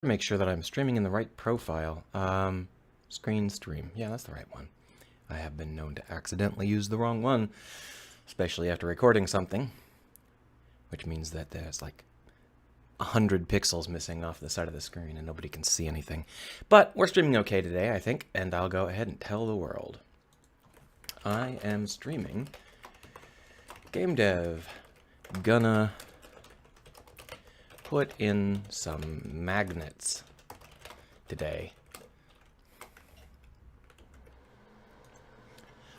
Make sure that I'm streaming in the right profile. Screen stream. Yeah, that's the right one. I have been known to accidentally use the wrong one, especially after recording something, which means that there's like 100 pixels missing off the side of the screen and nobody can see anything. But we're streaming okay today, I think, and I'll go ahead and tell the world. I am streaming Game Dev. Gonna put in some magnets today.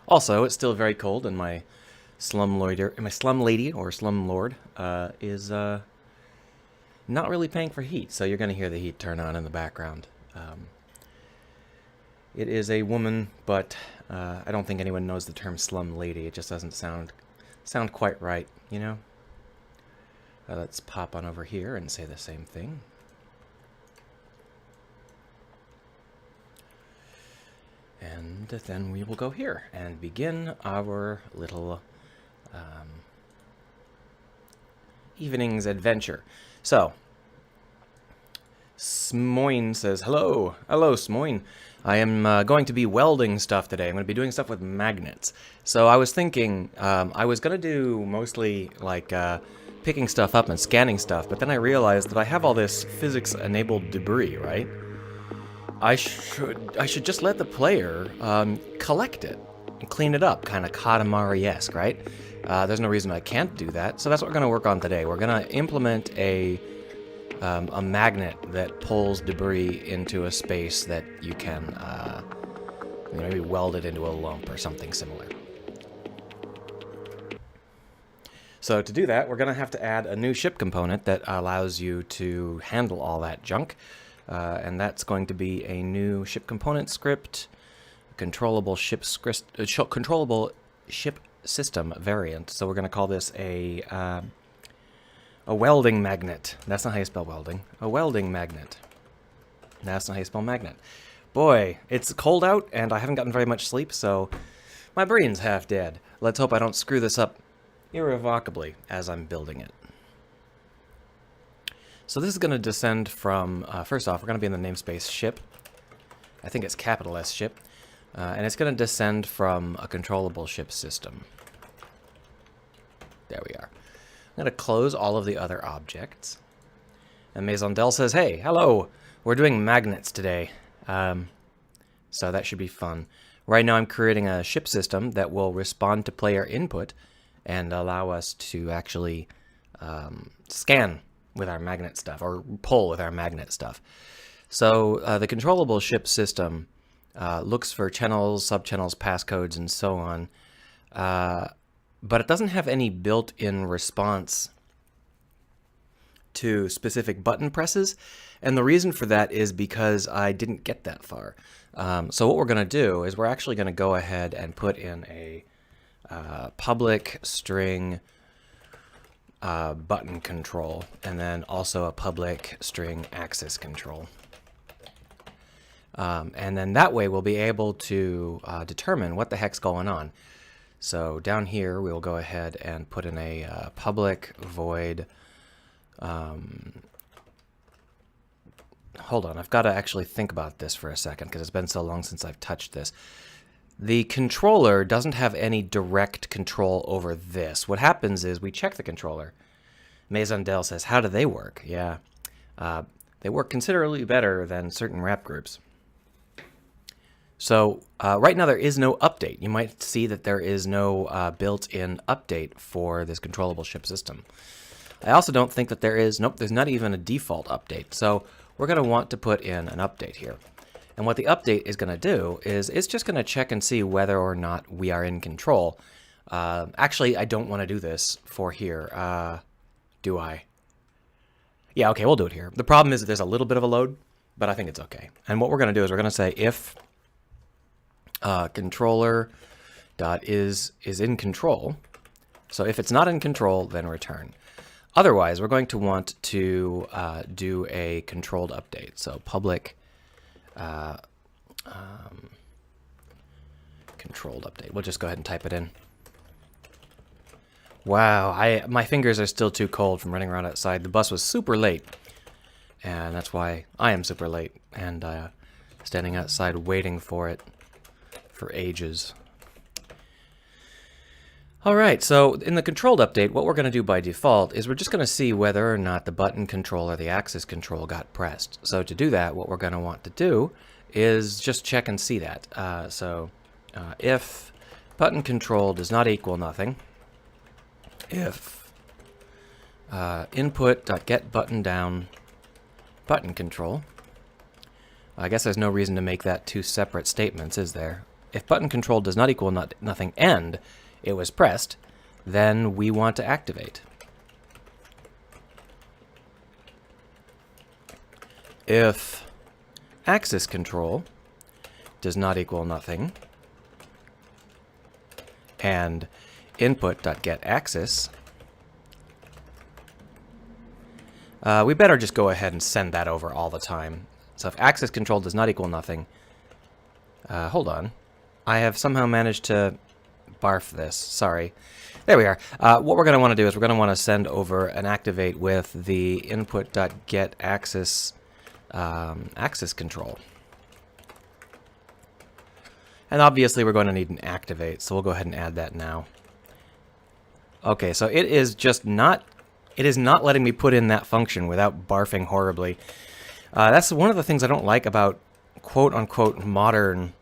Also, it's still very cold, and my slum lady or slum lord is not really paying for heat, so you're going to hear the heat turn on in the background. It is a woman, but I don't think anyone knows the term slum lady. It just doesn't sound quite right, you know? Let's pop on over here and say the same thing. And then we will go here and begin our little evening's adventure. So, Smoin says, hello. Hello, Smoin. I am going to be welding stuff today. I'm going to be doing stuff with magnets. So I was thinking I was going to do mostly like picking stuff up and scanning stuff, but then I realized that I have all this physics-enabled debris, right? I should just let the player collect it and clean it up, kind of Katamari-esque, right? There's no reason I can't do that, so that's what we're going to work on today. We're going to implement a magnet that pulls debris into a space that you can maybe weld it into a lump or something similar. So to do that, we're going to have to add a new ship component that allows you to handle all that junk. And that's going to be a new ship component script, controllable ship system variant. So we're going to call this a welding magnet. That's not how you spell welding. A welding magnet. That's not how you spell magnet. Boy, it's cold out, and I haven't gotten very much sleep, so my brain's half dead. Let's hope I don't screw this up irrevocably as I'm building it. So this is going to descend from, first off, we're going to be in the namespace ship. I think it's capital S ship. And it's going to descend from a controllable ship system. There we are. I'm going to close all of the other objects. And Maisondel says, hey, hello, we're doing magnets today. So that should be fun. Right now I'm creating a ship system that will respond to player input and allow us to actually scan with our magnet stuff, or pull with our magnet stuff. So the controllable ship system looks for channels, subchannels, passcodes, and so on, but it doesn't have any built-in response to specific button presses, and the reason for that is because I didn't get that far. So what we're going to do is we're actually going to go ahead and put in a public string button control, and then also a public string axis control. And then that way we'll be able to determine what the heck's going on. So down here we'll go ahead and put in a public void. Hold on, I've got to actually think about this for a second because it's been so long since I've touched this. The controller doesn't have any direct control over this. What happens is we check the controller. Maisondel says, how do they work? Yeah, they work considerably better than certain rap groups. So right now there is no update. You might see that there is no built-in update for this controllable ship system. I also don't think that there is, nope, there's not even a default update. So we're going to want to put in an update here. And what the update is going to do is it's just going to check and see whether or not we are in control. Actually, I don't want to do this for here. Do I? Yeah, okay, we'll do it here. The problem is that there's a little bit of a load, but I think it's okay. And what we're going to do is we're going to say if controller.is in control. So if it's not in control, then return. Otherwise, we're going to want to do a controlled update. So public controlled update. We'll just go ahead and type it in. Wow, my fingers are still too cold from running around outside. The bus was super late. and that's why I am super late and standing outside waiting for it for ages. Alright, so in the controlled update, what we're going to do by default is we're just going to see whether or not the button control or the axis control got pressed. So to do that, what we're going to want to do is just check and see that. If button control does not equal nothing, if input.getButtonDown button control, I guess there's no reason to make that two separate statements, is there? If button control does not equal nothing and it was pressed, then we want to activate. If axis control does not equal nothing and input.getAxis, we better just go ahead and send that over all the time. So if axis control does not equal nothing, hold on, I have somehow managed to barf this. Sorry. There we are. What we're going to want to do is we're going to want to send over an activate with the input.getAxis axis control. And obviously we're going to need an activate, so we'll go ahead and add that now. Okay, so it is not letting me put in that function without barfing horribly. That's one of the things I don't like about quote-unquote modern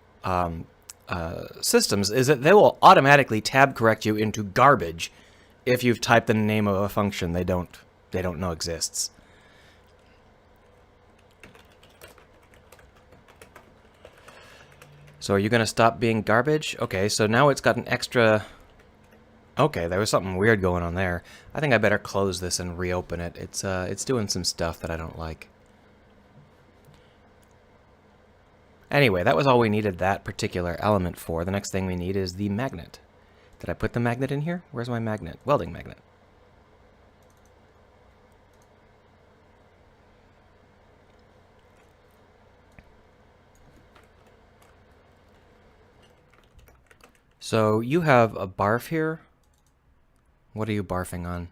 systems, is that they will automatically tab correct you into garbage if you've typed the name of a function they don't know exists. So are you going to stop being garbage? Okay, so now it's got an extra... Okay, there was something weird going on there. I think I better close this and reopen it. It's doing some stuff that I don't like. Anyway, that was all we needed that particular element for. The next thing we need is the magnet. Did I put the magnet in here? Where's my magnet? Welding magnet. So you have a barf here. What are you barfing on?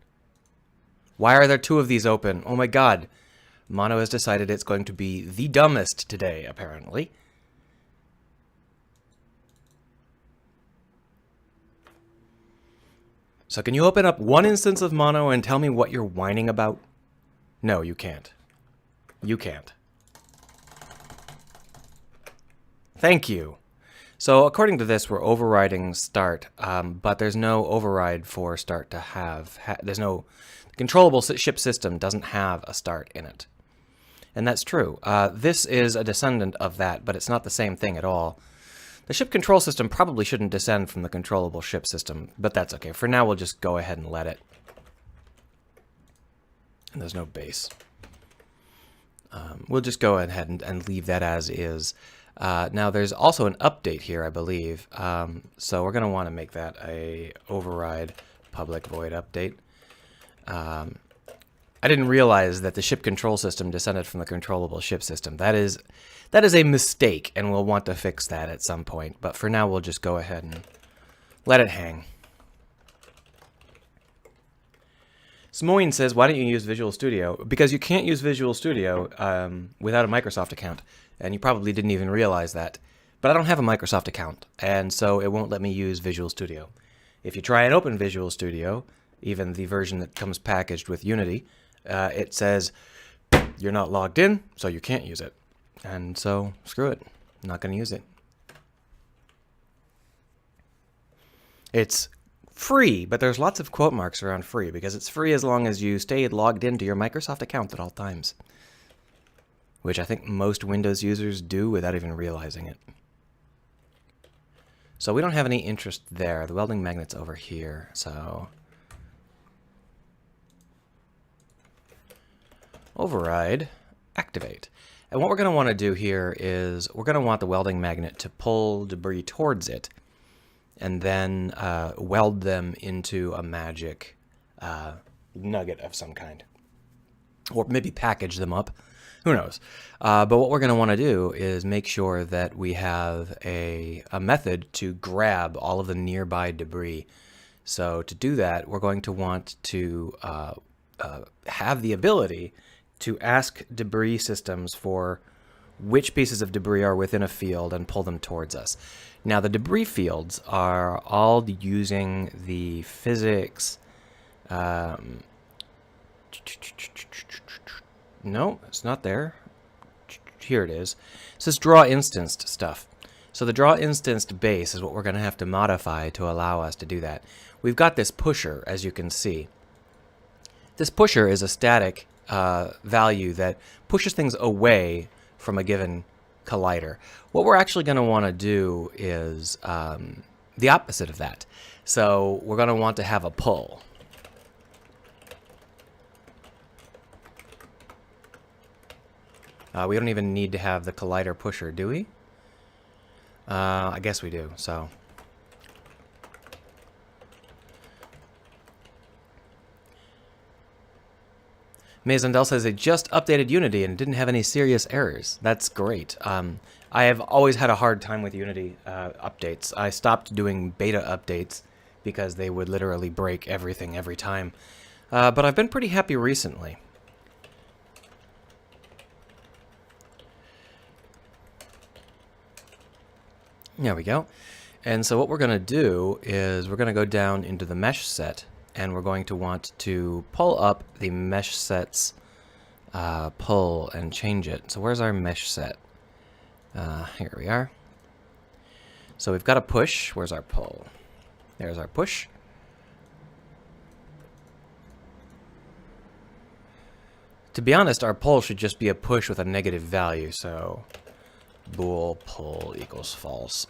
Why are there two of these open? Oh my god. Mono has decided it's going to be the dumbest today, apparently. So can you open up one instance of Mono and tell me what you're whining about? No, you can't. You can't. Thank you. So according to this, we're overriding start, but there's no override for start to have. There's no... The controllable ship system doesn't have a start in it. And that's true. This is a descendant of that, but it's not the same thing at all. The ship control system probably shouldn't descend from the controllable ship system, but that's okay. For now, we'll just go ahead and let it. And there's no base. We'll just go ahead and leave that as is. Now, there's also an update here, I believe. So we're going to want to make that a override public void update. I didn't realize that the ship control system descended from the controllable ship system. That is a mistake, and we'll want to fix that at some point. But for now, we'll just go ahead and let it hang. Smoin says, why don't you use Visual Studio? Because you can't use Visual Studio without a Microsoft account, and you probably didn't even realize that. But I don't have a Microsoft account, and so it won't let me use Visual Studio. If you try and open Visual Studio, even the version that comes packaged with Unity, it says, you're not logged in, so you can't use it. And so, screw it. I'm not going to use it. It's free, but there's lots of quote marks around free, because it's free as long as you stay logged into your Microsoft account at all times. Which I think most Windows users do without even realizing it. So we don't have any interest there. The welding magnet's over here, so... Override, activate. And what we're going to want to do here is we're going to want the welding magnet to pull debris towards it and then weld them into a magic nugget of some kind. Or maybe package them up. Who knows? But what we're going to want to do is make sure that we have a method to grab all of the nearby debris. So to do that, we're going to want to have the ability to ask debris systems for which pieces of debris are within a field and pull them towards us. Now, the debris fields are all using the physics. No, it's not there. Here it is. It says draw instanced stuff. So the draw instanced base is what we're going to have to modify to allow us to do that. We've got this pusher, as you can see. This pusher is a static value that pushes things away from a given collider. What we're actually going to want to do is the opposite of that. So we're going to want to have a pull. We don't even need to have the collider pusher, do we? I guess we do, so. Mazandel says they just updated Unity and didn't have any serious errors. That's great. I have always had a hard time with Unity updates. I stopped doing beta updates because they would literally break everything every time. But I've been pretty happy recently. There we go. And so what we're going to do is we're going to go down into the mesh set, and we're going to want to pull up the mesh set's pull and change it. So where's our mesh set? Here we are. So we've got a push. Where's our pull? There's our push. To be honest, our pull should just be a push with a negative value, so bool pull equals false.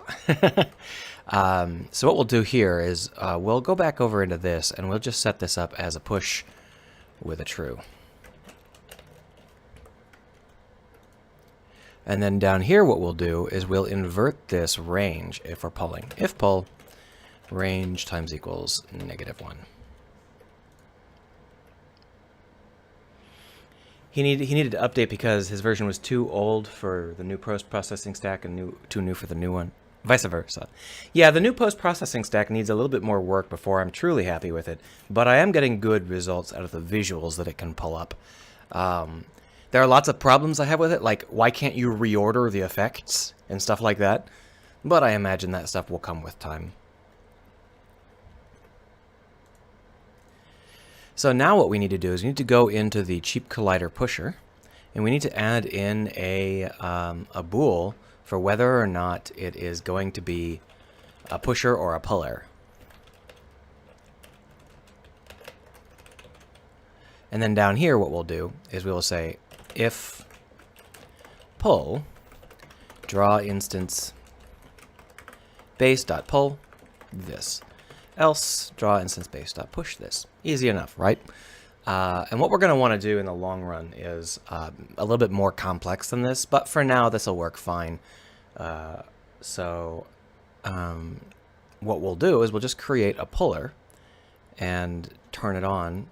So what we'll do here is we'll go back over into this, and we'll just set this up as a push with a true. And then down here what we'll do is we'll invert this range if we're pulling. If pull, range times equals -1. He needed to update because his version was too old for the new post-processing stack and too new for the new one. Vice versa. Yeah, the new post-processing stack needs a little bit more work before I'm truly happy with it, but I am getting good results out of the visuals that it can pull up. There are lots of problems I have with it, like why can't you reorder the effects and stuff like that, but I imagine that stuff will come with time. So now what we need to do is we need to go into the cheap collider pusher, and we need to add in a bool for whether or not it is going to be a pusher or a puller. And then down here what we'll do is we will say if pull draw instance base.pull this. Else draw instance base.push this. Easy enough, right? And what we're going to want to do in the long run is a little bit more complex than this, but for now this will work fine. What we'll do is we'll just create a puller and turn it on,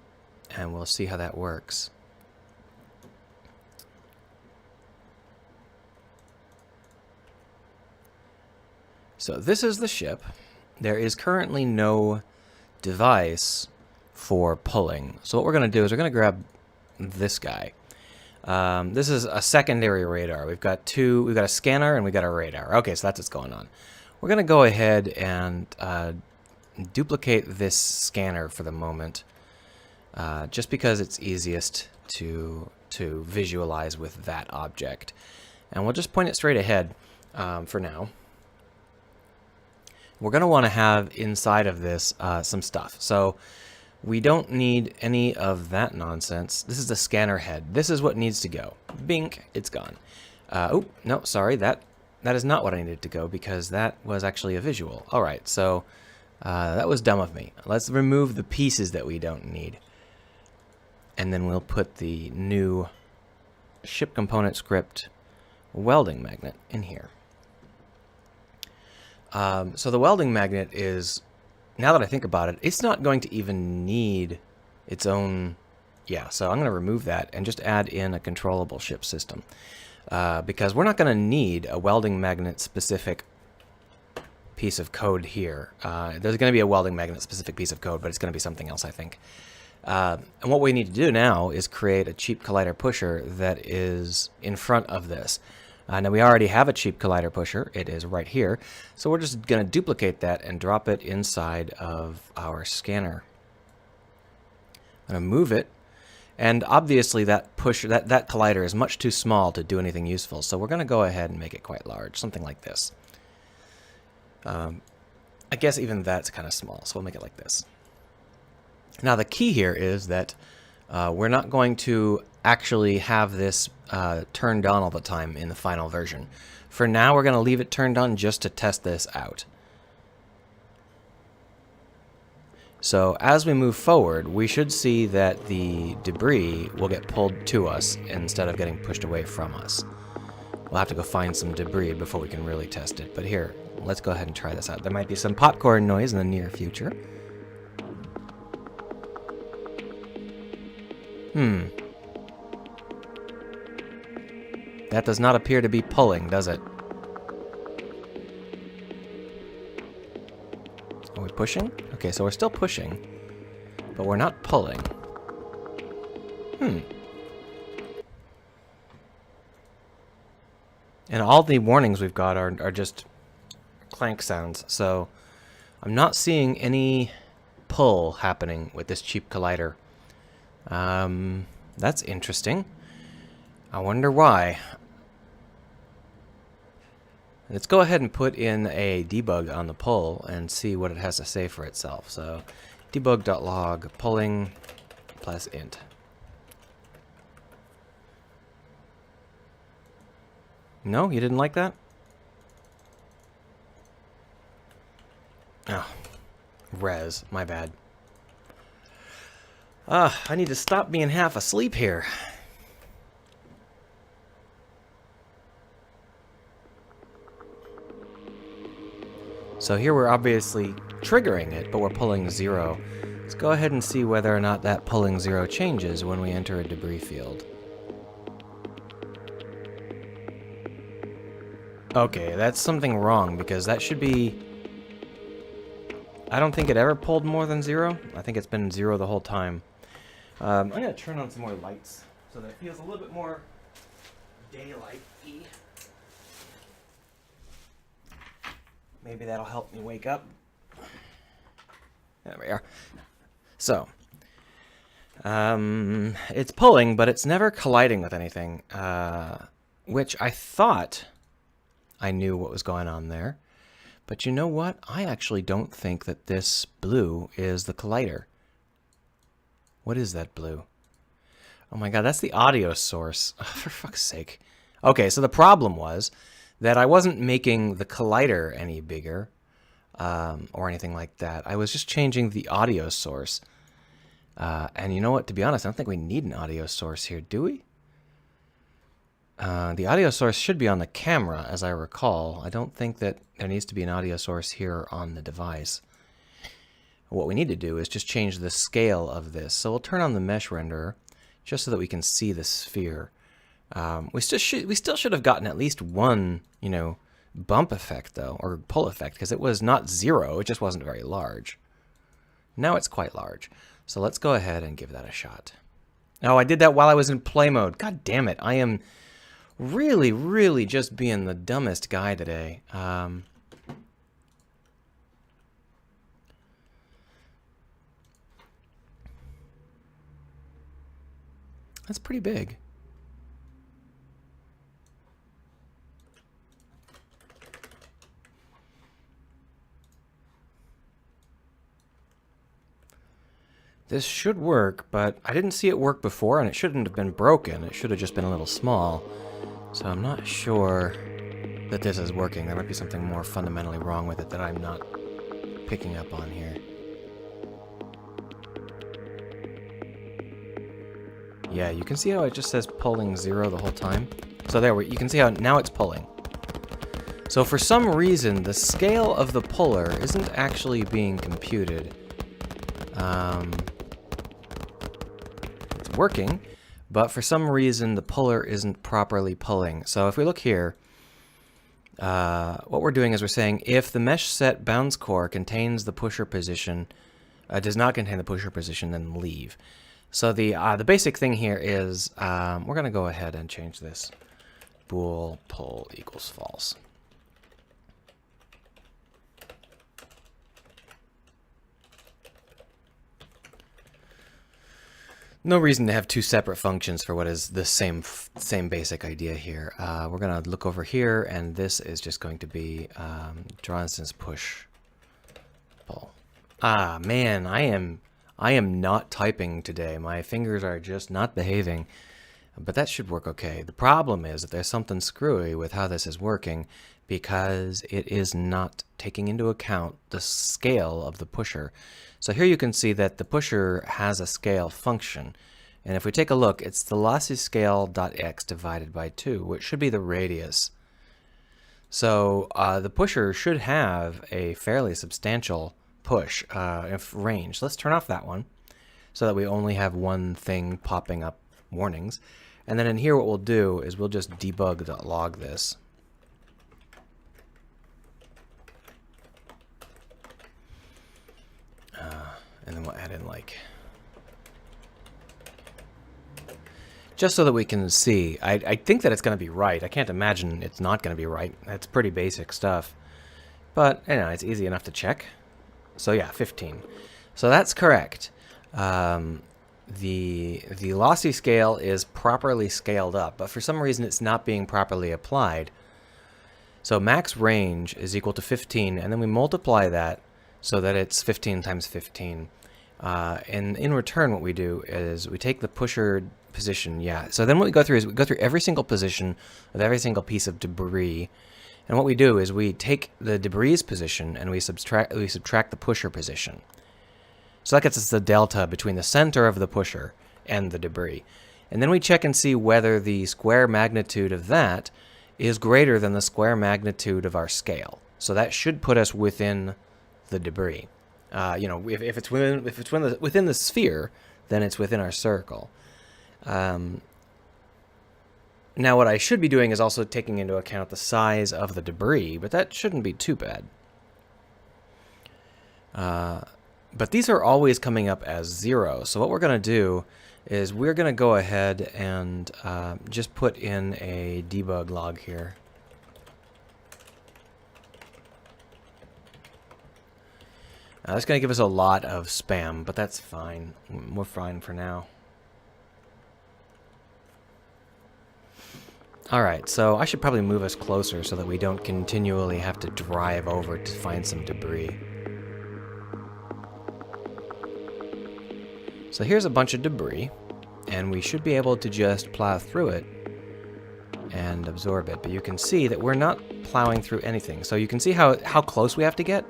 and we'll see how that works. So this is the ship. There is currently no device for pulling. So what we're going to do is we're going to grab this guy. This is a secondary radar. We've got a scanner and we've got a radar. Okay, so that's what's going on. We're going to go ahead and duplicate this scanner for the moment, just because it's easiest to visualize with that object. And we'll just point it straight ahead for now. We're going to want to have inside of this some stuff. So we don't need any of that nonsense. This is the scanner head. This is what needs to go. Bink, it's gone. Oh, no, sorry, that is not what I needed to go because that was actually a visual. All right, so that was dumb of me. Let's remove the pieces that we don't need. And then we'll put the new ship component script welding magnet in here. So the welding magnet is, now that I think about it, it's not going to even need its own, yeah, so I'm going to remove that and just add in a controllable ship system. Because we're not going to need a welding magnet specific piece of code here. There's going to be a welding magnet specific piece of code, but it's going to be something else, I think. And what we need to do now is create a cheap collider pusher that is in front of this. Now we already have a cheap collider pusher. It is right here. So we're just going to duplicate that and drop it inside of our scanner. I'm going to move it. And obviously that pusher, that collider is much too small to do anything useful. So we're going to go ahead and make it quite large, something like this. I guess even that's kind of small, so we'll make it like this. Now the key here is that we're not going to actually have this turned on all the time in the final version. For now, we're going to leave it turned on just to test this out. So as we move forward, we should see that the debris will get pulled to us instead of getting pushed away from us. We'll have to go find some debris before we can really test it. But here, let's go ahead and try this out. There might be some popcorn noise in the near future. That does not appear to be pulling, does it? Are we pushing? Okay, so we're still pushing, but we're not pulling. And all the warnings we've got are just clank sounds, so I'm not seeing any pull happening with this cheap collider. That's interesting. I wonder why. Let's go ahead and put in a debug on the pull and see what it has to say for itself. So debug.log pulling plus int. No, you didn't like that? Oh, res, my bad. I need to stop being half asleep here. So here we're obviously triggering it, but we're pulling 0. Let's go ahead and see whether or not that pulling 0 changes when we enter a debris field. Okay, that's something wrong, because that should be... I don't think it ever pulled more than 0. I think it's been 0 the whole time. I'm going to turn on some more lights so that it feels a little bit more daylight-y. Maybe that'll help me wake up. There we are. So, it's pulling, but it's never colliding with anything, which I thought I knew what was going on there. But you know what? I actually don't think that this blue is the collider. What is that blue? Oh my god, that's the audio source. Oh, for fuck's sake. Okay, so the problem was that I wasn't making the collider any bigger or anything like that. I was just changing the audio source. And you know what? To be honest, I don't think we need an audio source here, do we? The audio source should be on the camera, as I recall. I don't think that there needs to be an audio source here on the device. What we need to do is just change the scale of this. So we'll turn on the mesh renderer just so that we can see the sphere. We still should have gotten at least one, bump effect though, or pull effect, because it was not 0, it just wasn't very large. Now it's quite large. So let's go ahead and give that a shot. Oh, I did that while I was in play mode. God damn it. I am really, really just being the dumbest guy today. That's pretty big. This should work, but I didn't see it work before, and it shouldn't have been broken. It should have just been a little small. So I'm not sure that this is working. There might be something more fundamentally wrong with it that I'm not picking up on here. Yeah, you can see how it just says pulling 0 the whole time. So there, you can see how now it's pulling. So for some reason, the scale of the puller isn't actually being computed. It's working, but for some reason the puller isn't properly pulling. So if we look here, what we're doing is we're saying if the mesh set bounds core contains the pusher position does not contain the pusher position, then leave. So the basic thing here is we're going to go ahead and change this. Bool pull equals false. No reason to have two separate functions for what is the same basic idea here. We're going to look over here, and this is just going to be draw instance push pull. Ah, man, I am not typing today. My fingers are just not behaving. But that should work okay. The problem is that there's something screwy with how this is working because it is not taking into account the scale of the pusher. So here you can see that the pusher has a scale function. And if we take a look, it's the lossy scale.x divided by 2, which should be the radius. So the pusher should have a fairly substantial push range. Let's turn off that one so that we only have one thing popping up warnings. And then in here what we'll do is we'll just debug.log this. And then we'll add in like... just so that we can see. I think that it's going to be right. I can't imagine it's not going to be right. That's pretty basic stuff. But, you know, it's easy enough to check. So yeah, 15. So that's correct. The lossy scale is properly scaled up, but for some reason it's not being properly applied. So max range is equal to 15, and then we multiply that so that it's 15 times 15. And in return what we do is we take the pusher position, yeah. So then what we go through is we go through every single position of every single piece of debris. And what we do is we take the debris position and we subtract the pusher position. So that gets us the delta between the center of the pusher and the debris. And then we check and see whether the square magnitude of that is greater than the square magnitude of our scale. So that should put us within the debris. You know, if it's within the sphere, then it's within our circle. Now what I should be doing is also taking into account the size of the debris, but that shouldn't be too bad. But these are always coming up as 0. So what we're going to do is we're going to go ahead and just put in a debug log here. That's going to give us a lot of spam, but that's fine. We're fine for now. Alright, so I should probably move us closer so that we don't continually have to drive over to find some debris. So here's a bunch of debris, and we should be able to just plow through it and absorb it. But you can see that we're not plowing through anything. So you can see how close we have to get.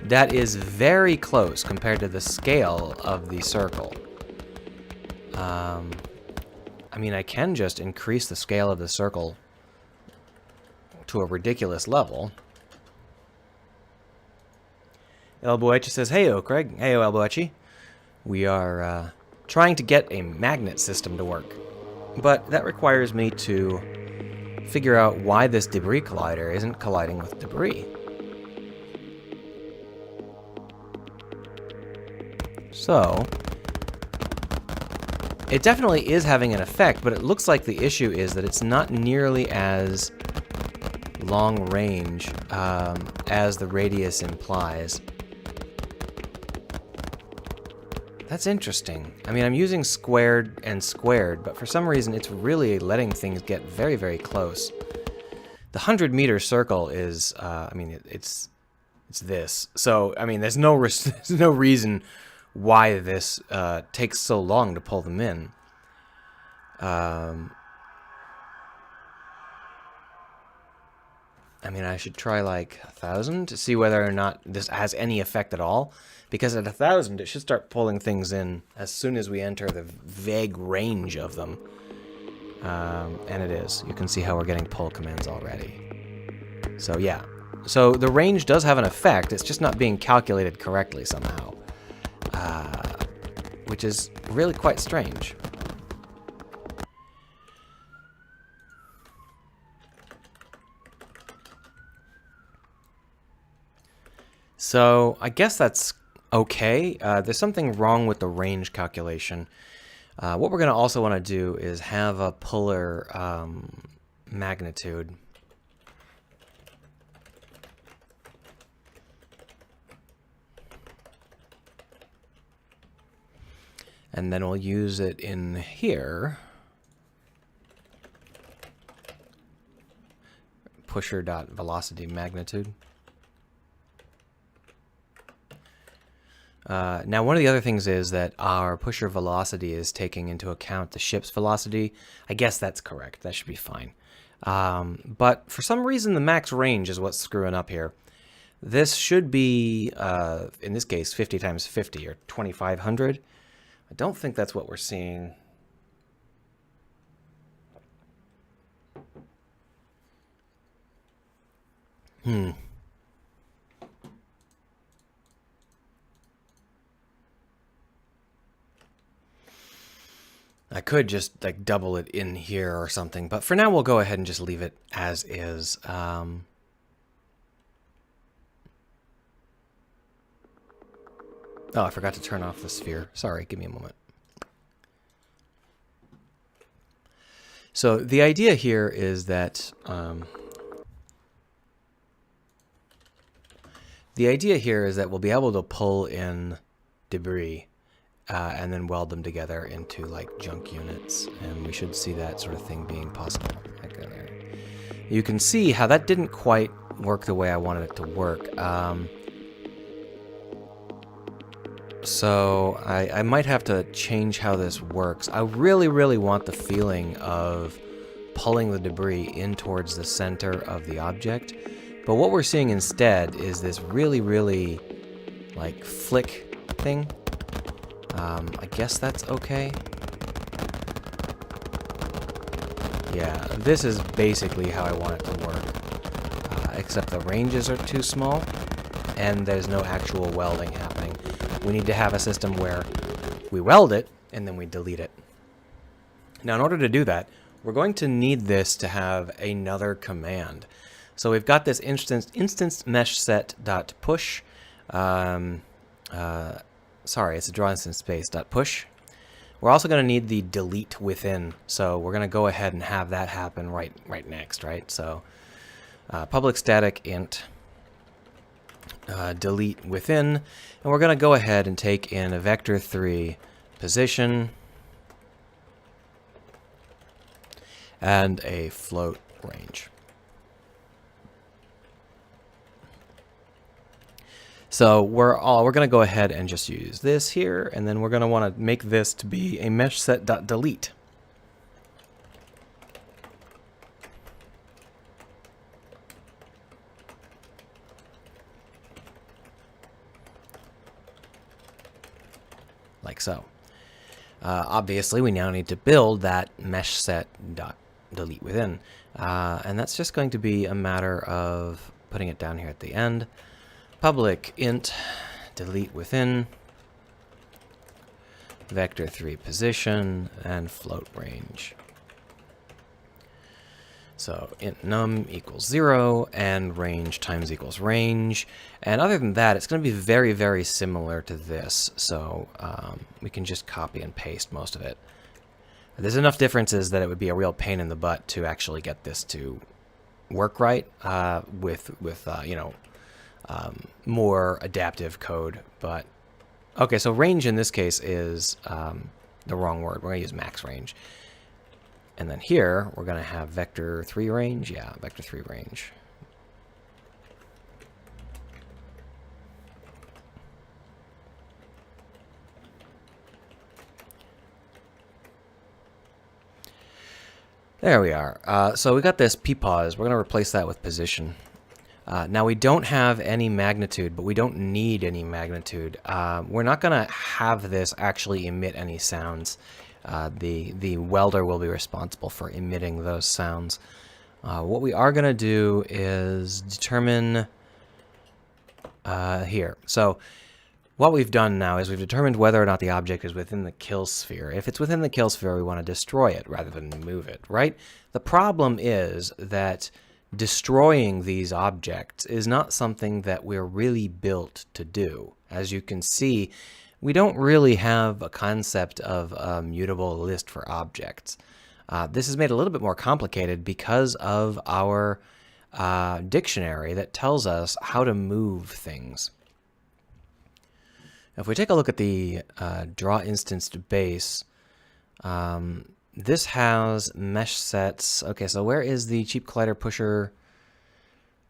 That is very close compared to the scale of the circle. I mean, I can just increase the scale of the circle to a ridiculous level. El Boechi says, "Heyo, Craig. Heyo, El Boechi. We are trying to get a magnet system to work, but that requires me to figure out why this debris collider isn't colliding with debris. So, it definitely is having an effect, but it looks like the issue is that it's not nearly as long range as the radius implies. That's interesting. I mean, I'm using squared and squared, but for some reason it's really letting things get very, very close. The 100-meter circle is, I mean, it's this. So, I mean, there's no reason why this takes so long to pull them in. I mean, I should try like 1,000 to see whether or not this has any effect at all. Because at 1,000, it should start pulling things in as soon as we enter the vague range of them. And it is. You can see how we're getting pull commands already. So yeah. So the range does have an effect. It's just not being calculated correctly somehow. Which is really quite strange. So I guess that's okay. There's something wrong with the range calculation. What we're going to also want to do is have a puller magnitude. And then we'll use it in here. Pusher.velocity magnitude. Now, one of the other things is that our pusher velocity is taking into account the ship's velocity. I guess that's correct. That should be fine. But for some reason, the max range is what's screwing up here. This should be, in this case, 50 times 50, or 2,500. I don't think that's what we're seeing. I could just like double it in here or something, but for now we'll go ahead and just leave it as is. Oh, I forgot to turn off the sphere. Sorry, give me a moment. So the idea here is that we'll be able to pull in debris and then weld them together into like junk units, and we should see that sort of thing being possible. You can see how that didn't quite work the way I wanted it to work. So I might have to change how this works. I really, really want the feeling of pulling the debris in towards the center of the object. But what we're seeing instead is this really, really like flick thing. I guess that's okay. Yeah, this is basically how I want it to work. Except the ranges are too small and there's no actual welding happening. We need to have a system where we weld it and then we delete it. Now, in order to do that, we're going to need this to have another command. So we've got this instance mesh set dot push. Sorry, it's a draw instance space dot push. We're also going to need the delete within. So we're going to go ahead and have that happen right next, right? So public static int delete within, and we're going to go ahead and take in a vector3 position and a float range. So we're going to go ahead and just use this here, and then we're going to want to make this to be a mesh set dot delete. Like so. Obviously, we now need to build that mesh set dot delete within, and that's just going to be a matter of putting it down here at the end. Public int delete within vector3 position and float range. So int num equals 0 and range times equals range. And other than that, it's going to be very, very similar to this. So we can just copy and paste most of it. There's enough differences that it would be a real pain in the butt to actually get this to work right with you know, more adaptive code. But okay, so range in this case is the wrong word. We're going to use max range. And then here, we're going to have vector3 range. Yeah, vector3 range. There we are. So we got this pause. We're going to replace that with position. Now we don't have any magnitude, but we don't need any magnitude. We're not going to have this actually emit any sounds. The welder will be responsible for emitting those sounds. What we are going to do is determine here. So what we've done now is we've determined whether or not the object is within the kill sphere. If it's within the kill sphere, we want to destroy it rather than move it, right? The problem is that destroying these objects is not something that we're really built to do. As you can see, we don't really have a concept of a mutable list for objects. This is made a little bit more complicated because of our dictionary that tells us how to move things. If we take a look at the draw instanced base, this has mesh sets. Okay, so where is the cheap collider pusher?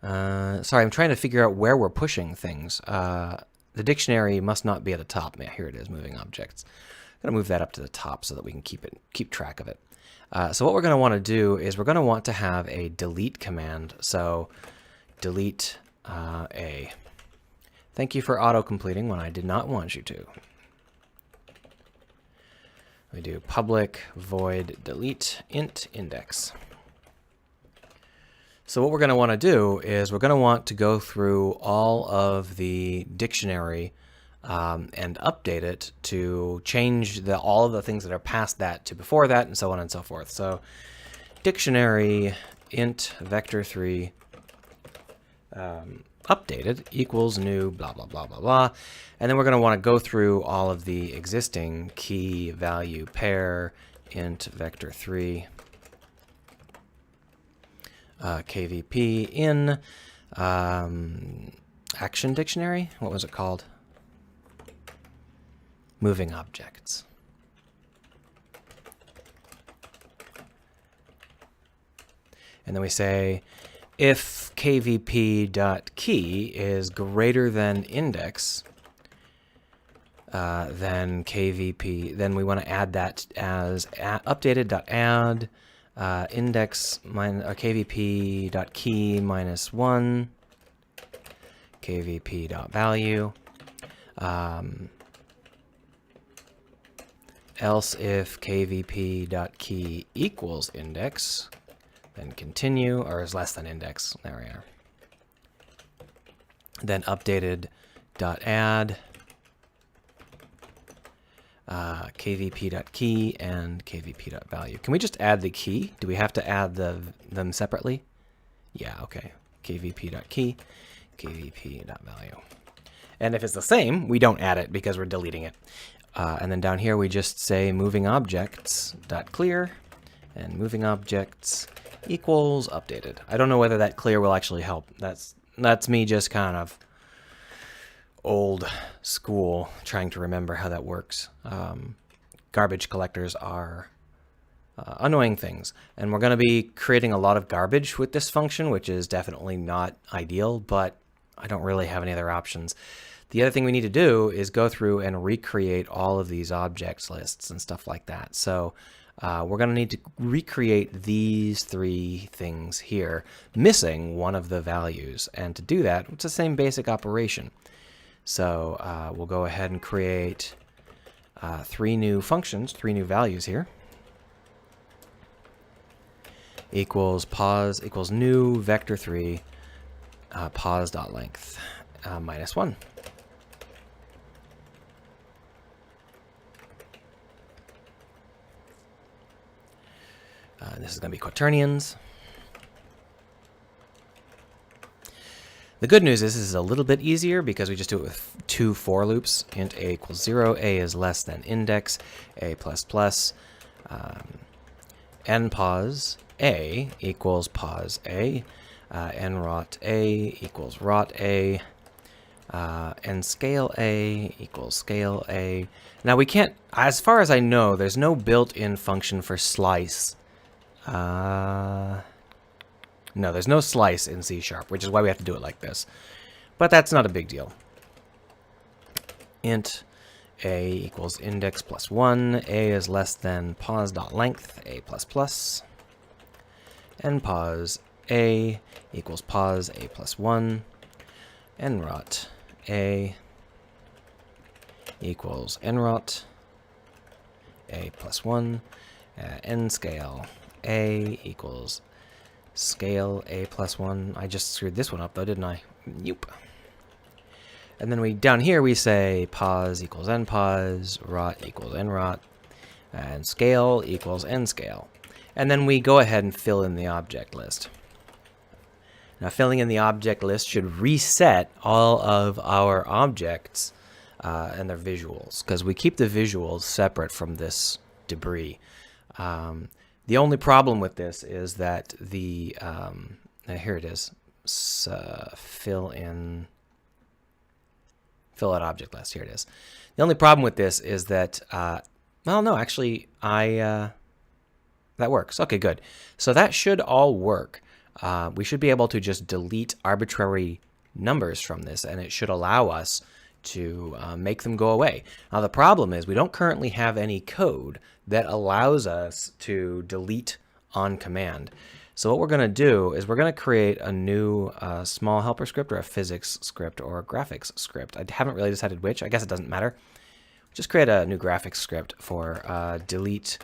Sorry, I'm trying to figure out where we're pushing things. The dictionary must not be at the top. Yeah, here it is, moving objects. I'm gonna move that up to the top so that we can keep track of it. So what we're gonna want to do is we're gonna want to have a delete command. So delete A. Thank you for auto-completing when I did not want you to. We do public void delete int index. So what we're going to want to do is we're going to want to go through all of the dictionary and update it to change all of the things that are past that to before that, and so on and so forth. So dictionary int vector3 updated equals new blah blah blah blah blah, and then we're going to want to go through all of the existing key value pair int vector3 kvp in action dictionary. What was it called? Moving objects. And then we say if kvp.key is greater than index, then kvp, then we want to add that as updated.add index kvp.key minus 1 kvp.value. Else if kvp.key equals index, then continue, or is less than index. There we are. Then updated.add kvp.key and kvp.value. Can we just add the key? Do we have to add them separately? Yeah, okay. kvp.key, kvp.value. And if it's the same, we don't add it because we're deleting it. And then down here we just say moving objects.clear and moving objects equals updated. I don't know whether that clear will actually help. That's me just kind of old school trying to remember how that works. Garbage collectors are annoying things, and we're going to be creating a lot of garbage with this function, which is definitely not ideal, but I don't really have any other options. The other thing we need to do is go through and recreate all of these objects lists and stuff like that. So we're going to need to recreate these three things here, missing one of the values. And to do that, it's the same basic operation. So we'll go ahead and create three new functions, three new values here. Equals pause equals new vector3 pause.length minus 1. This is going to be quaternions. The good news is this is a little bit easier because we just do it with two for loops. Int a equals 0, a is less than index, a plus plus, npos a equals pos a, nrot a equals rot a, nscale a equals scale a. Now we can't, as far as I know, there's no built-in function for slice. No, there's no slice in C#, which is why we have to do it like this. But that's not a big deal. Int a equals index plus 1, a is less than pos.length, a plus plus, npos a equals pos a plus 1, nrot a equals nrot a plus 1, nscale a equals scale a plus 1. I just screwed this one up though, didn't I? Nope. And then down here we say pos equals npos, rot equals nrot, and scale equals nscale. And then we go ahead and fill in the object list. Now, filling in the object list should reset all of our objects and their visuals, because we keep the visuals separate from this debris. The only problem with this is that the here it is. Fill out object list. Here it is. The only problem with this is that well, no, actually, that works. Okay, good. So that should all work. We should be able to just delete arbitrary numbers from this, and it should allow us to make them go away. Now, the problem is we don't currently have any code that allows us to delete on command. So what we're going to do is we're going to create a new small helper script, or a physics script, or a graphics script. I haven't really decided which. I guess it doesn't matter. Just create a new graphics script for delete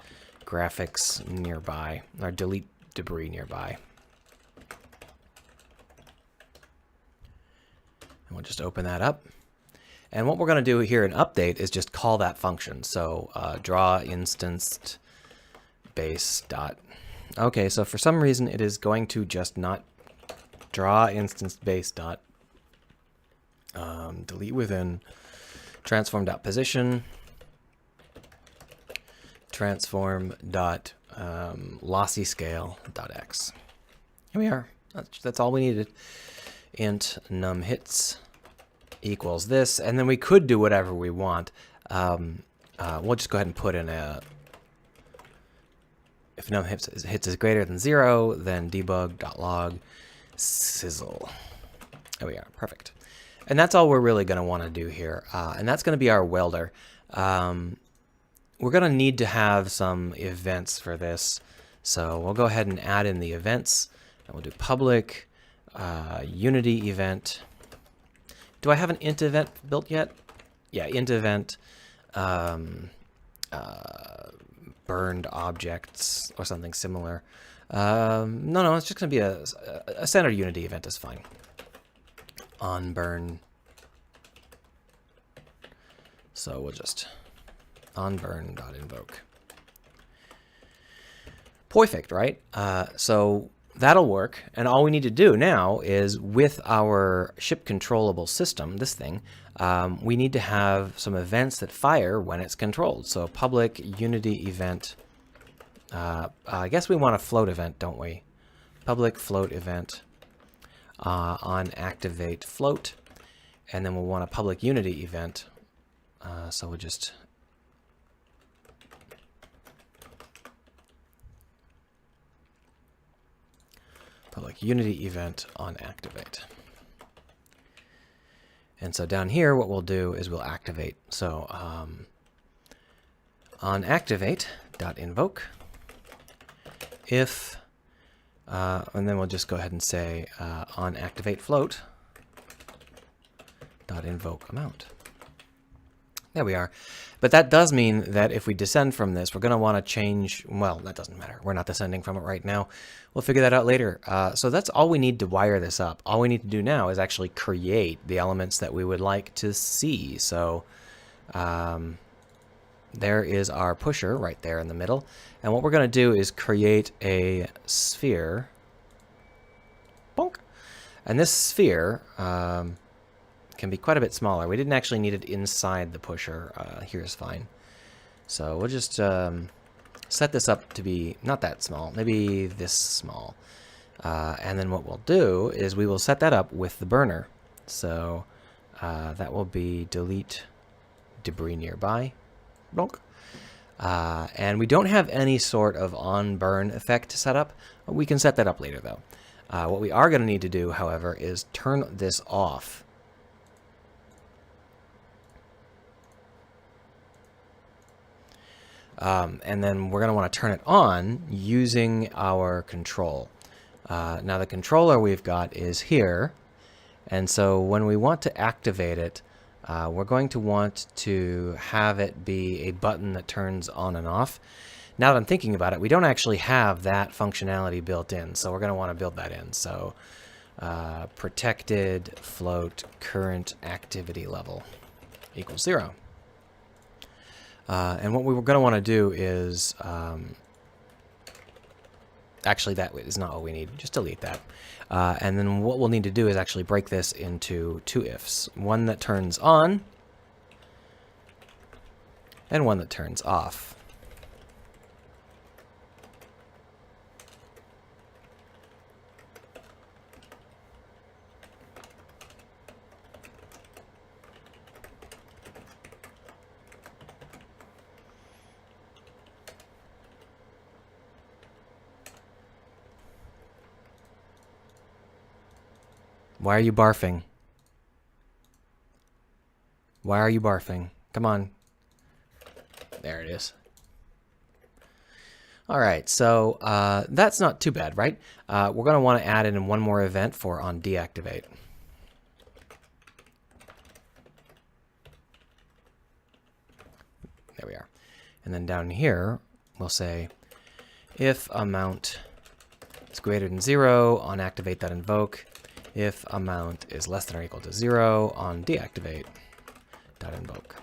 graphics nearby, or delete debris nearby. And we'll just open that up. And what we're going to do here in update is just call that function. So draw instanced base dot. Okay, so for some reason it is going to just not draw instanced base dot delete within transform dot position transform dot lossy scale dot x. Here we are. That's all we needed. Int num hits equals this, and then we could do whatever we want. We'll just go ahead and put in a, if num hits is greater than 0, then debug.log sizzle. There we are, perfect. And that's all we're really going to want to do here, and that's going to be our welder. We're going to need to have some events for this, so we'll go ahead and add in the events, and we'll do public unity event. Do I have an int event built yet? Yeah, int event burned objects or something similar. No, it's just going to be a standard unity event is fine. On burn. So we'll just on burn.invoke. Perfect, right? So that'll work, and all we need to do now is with our ship controllable system, this thing, we need to have some events that fire when it's controlled. So public unity event, I guess we want a float event, don't we? Public float event on activate float, and then we'll want a public unity event. So we'll just public unity event on activate. And so down here, what we'll do is we'll activate. So on activate.invoke if, and then we'll just go ahead and say on activate float .invoke amount. There we are. But that does mean that if we descend from this, we're going to want to change, well, that doesn't matter. We're not descending from it right now. We'll figure that out later. So that's all we need to wire this up. All we need to do now is actually create the elements that we would like to see. So there is our pusher right there in the middle. And what we're going to do is create a sphere. Bonk. And this sphere can be quite a bit smaller. We didn't actually need it inside the pusher. Here's fine. So we'll just set this up to be not that small, maybe this small. And then what we'll do is we will set that up with the burner. So that will be delete debris nearby. Bonk. And we don't have any sort of on burn effect set up. We can set that up later though. What we are going to need to do, however, is turn this off. And then we're going to want to turn it on using our control. Now the controller we've got is here, and so when we want to activate it, we're going to want to have it be a button that turns on and off. Now that I'm thinking about it, we don't actually have that functionality built in, so we're going to want to build that in. So protected float current activity level equals 0. And what we were going to want to do is Actually, that is not what we need. Just delete that. And then what we'll need to do is actually break this into two ifs. One that turns on, and one that turns off. Why are you barfing? Why are you barfing? Come on. There it is. All right, so that's not too bad, right? We're going to want to add in one more event for on deactivate. There we are. And then down here, we'll say if amount is greater than 0, on activate that invoke. If amount is less than or equal to 0, on deactivate dot invoke.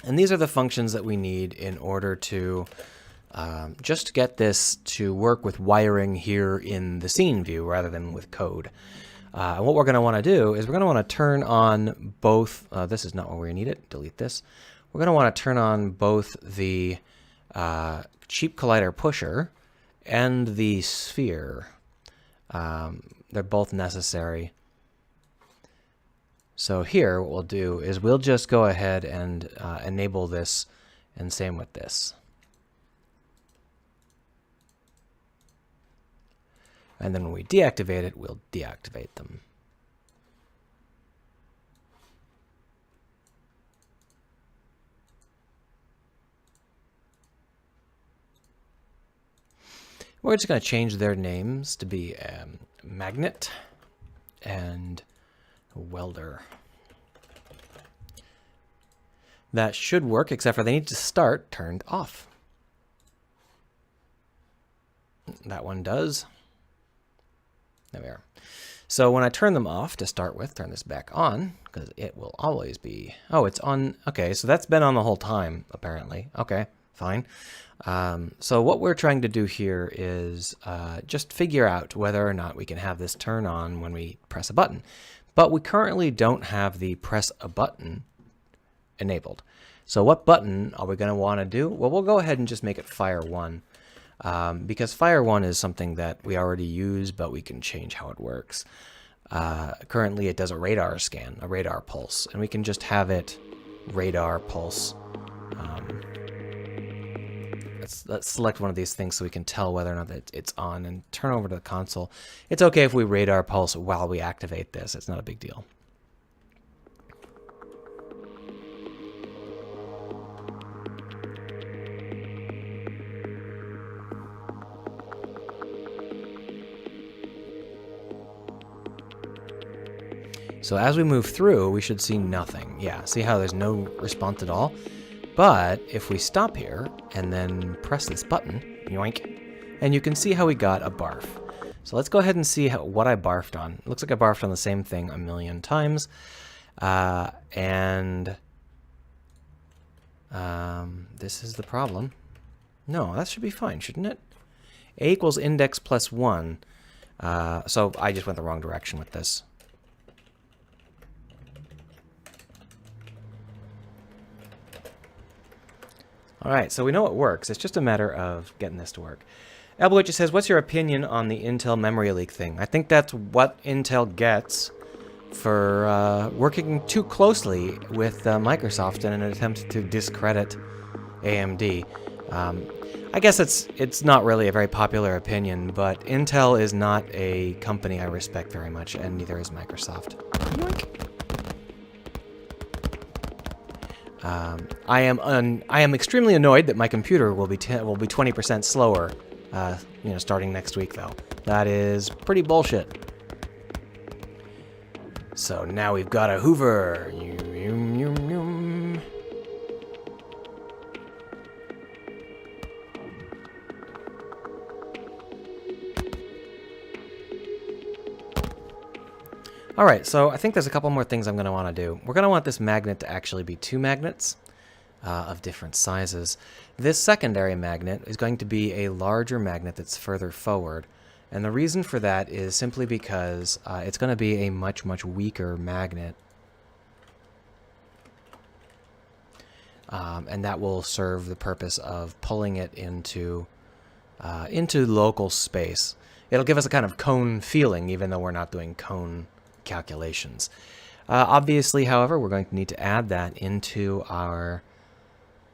And these are the functions that we need in order to just get this to work with wiring here in the scene view rather than with code. And what we're going to want to do is we're going to want to turn on both. This is not where we need it. Delete this. We're going to want to turn on both the cheap collider pusher and the sphere. They're both necessary. So here, what we'll do is we'll just go ahead and enable this, and same with this. And then when we deactivate it, we'll deactivate them. We're just going to change their names to be Magnet and Welder. That should work, except for they need to start turned off. That one does. There we are. So when I turn them off to start with, turn this back on, because it will always be... Oh, it's on... Okay, so that's been on the whole time, apparently. Okay, fine. So what we're trying to do here is just figure out whether or not we can have this turn on when we press a button. But we currently don't have the press a button enabled. So what button are we going to want to do? Well, we'll go ahead and just make it Fire 1. Because Fire 1 is something that we already use, but we can change how it works. Currently it does a radar scan, a radar pulse, and we can just have it radar pulse. Let's select one of these things so we can tell whether or not it's on, and turn over to the console. It's okay if we radar pulse while we activate this. It's not a big deal. So as we move through, we should see nothing. Yeah, see how there's no response at all? But if we stop here and then press this button, yoink, and you can see how we got a barf. So let's go ahead and see what I barfed on. It looks like I barfed on the same thing a million times. This is the problem. No, that should be fine, shouldn't it? A equals index plus 1. So I just went the wrong direction with this. All right, so we know it works. It's just a matter of getting this to work. Elbowitch says, what's your opinion on the Intel memory leak thing? I think that's what Intel gets for working too closely with Microsoft in an attempt to discredit AMD. I guess it's not really a very popular opinion, but Intel is not a company I respect very much, and neither is Microsoft. Yoink. I am extremely annoyed that my computer will be 20% slower, starting next week though. That is pretty bullshit. So now we've got a Hoover. Alright, so I think there's a couple more things I'm going to want to do. We're going to want this magnet to actually be 2 magnets. of different sizes. This secondary magnet is going to be a larger magnet that's further forward. And the reason for that is simply because it's going to be a much, much weaker magnet. And that will serve the purpose of pulling it into local space. It'll give us a kind of cone feeling, even though we're not doing cone calculations. Obviously, however, we're going to need to add that into our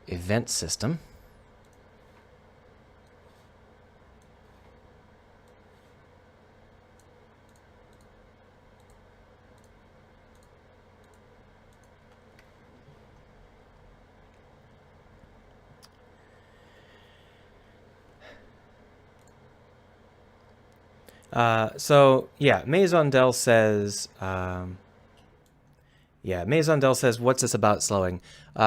event system. So yeah, Maisondel says, Maisondel says, what's this about slowing?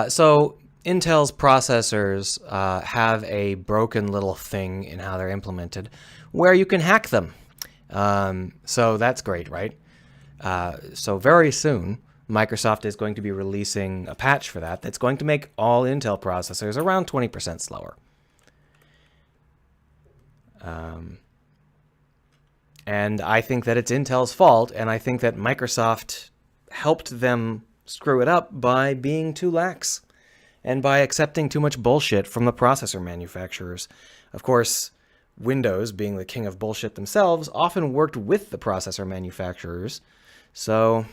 So Intel's processors have a broken little thing in how they're implemented where you can hack them. So that's great, right? So very soon, Microsoft is going to be releasing a patch for that that's going to make all Intel processors around 20% slower. And I think that it's Intel's fault, and I think that Microsoft helped them screw it up by being too lax and by accepting too much bullshit from the processor manufacturers. Of course, Windows, being the king of bullshit themselves, often worked with the processor manufacturers. So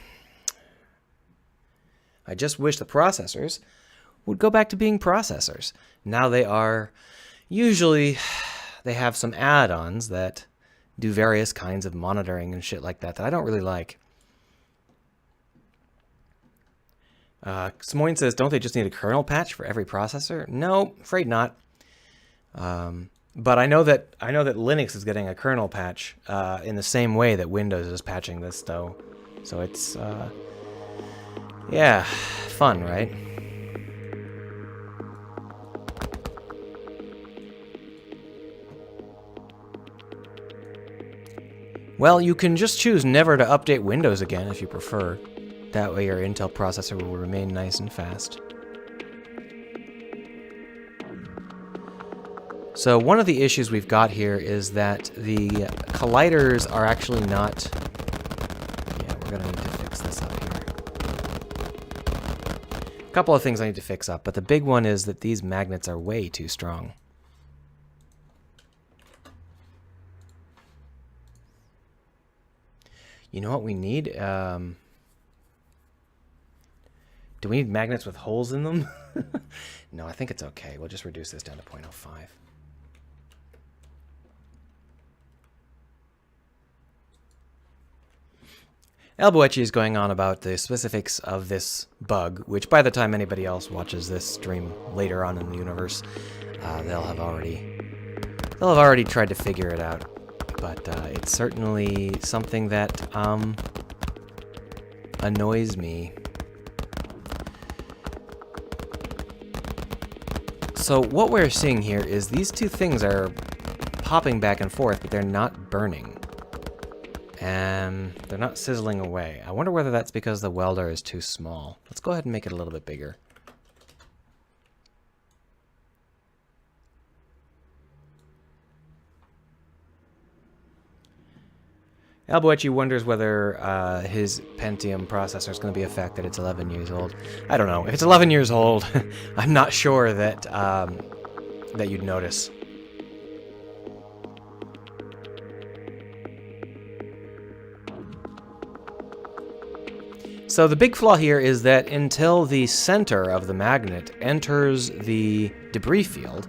I just wish the processors would go back to being processors. Now they are, usually, they have some add-ons that do various kinds of monitoring and shit like that that I don't really like. Smoyne says, don't they just need a kernel patch for every processor? No, afraid not. But I know that Linux is getting a kernel patch in the same way that Windows is patching this, though. So it's, yeah, fun, right? Well, you can just choose never to update Windows again if you prefer. That way your Intel processor will remain nice and fast. So one of the issues we've got here is that the colliders are actually not... Yeah, we're going to need to fix this up here. A couple of things I need to fix up, but the big one is that these magnets are way too strong. You know what we need? Do we need magnets with holes in them? No, I think it's okay. We'll just reduce this down to 0.05. Alboechi is going on about the specifics of this bug, which by the time anybody else watches this stream later on in the universe, they'll have already tried to figure it out. But it's certainly something that annoys me. So what we're seeing here is these two things are popping back and forth, but they're not burning. And they're not sizzling away. I wonder whether that's because the welder is too small. Let's go ahead and make it a little bit bigger. Alboechi wonders whether his Pentium processor is going to be affected. It's 11 years old. I don't know. If it's 11 years old, I'm not sure that that you'd notice. So the big flaw here is that until the center of the magnet enters the debris field,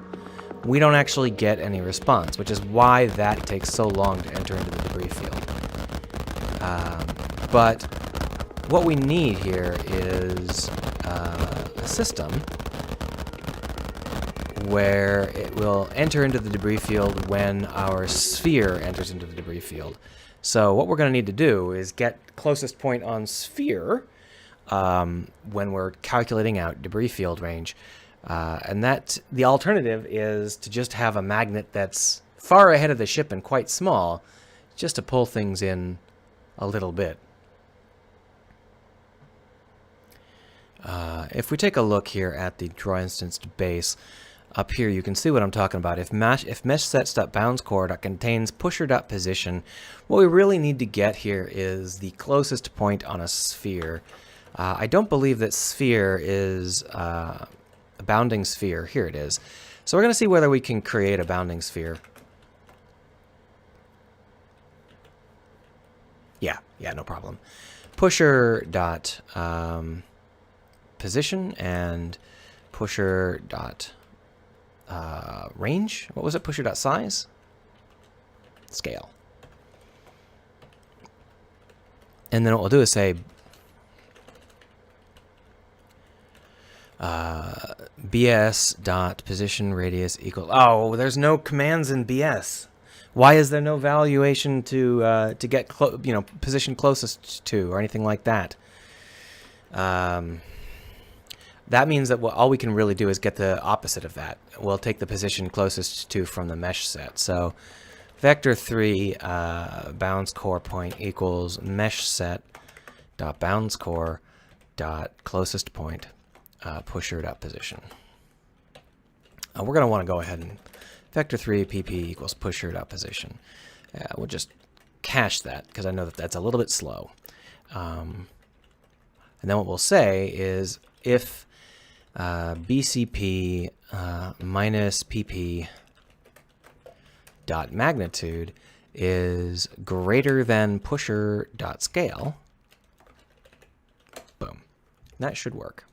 we don't actually get any response, which is why that takes so long to enter into the debris field. But what we need here is a system where it will enter into the debris field when our sphere enters into the debris field. So what we're going to need to do is get closest point on sphere when we're calculating out debris field range. And that the alternative is to just have a magnet that's far ahead of the ship and quite small, just to pull things in a little bit. If we take a look here at the draw instanced base, up here you can see what I'm talking about. If meshsets.boundsCore.contains pusher.position, what we really need to get here is the closest point on a sphere. I don't believe that sphere is a bounding sphere. Here it is. So we're going to see whether we can create a bounding sphere. Yeah, no problem. Pusher dot position and pusher dot range. What was it? Pusher dot size? Scale. And then what we'll do is say BS dot position radius equal. Oh, there's no commands in BS. Why is there no valuation to get position closest to or anything like that? That means that all we can really do is get the opposite of that. We'll take the position closest to from the mesh set. So vector 3 bounds core point equals mesh set dot bounds core dot closest point pusher dot position. We're going to want to go ahead and vector 3 pp equals pusher dot position. We'll just cache that because I know that that's a little bit slow. And then what we'll say is if BCP minus PP dot magnitude is greater than pusher dot scale, boom, that should work.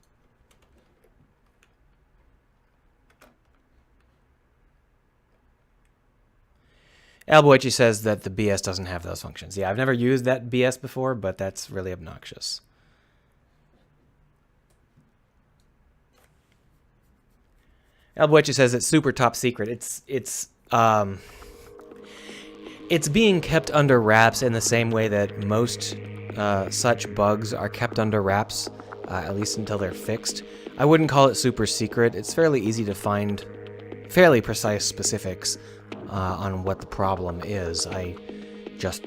Alboichi says that the BS doesn't have those functions. Yeah, I've never used that BS before, but that's really obnoxious. Alboichi says it's super top secret. It's being kept under wraps in the same way that most such bugs are kept under wraps, at least until they're fixed. I wouldn't call it super secret. It's fairly easy to find fairly precise specifics on what the problem is. I just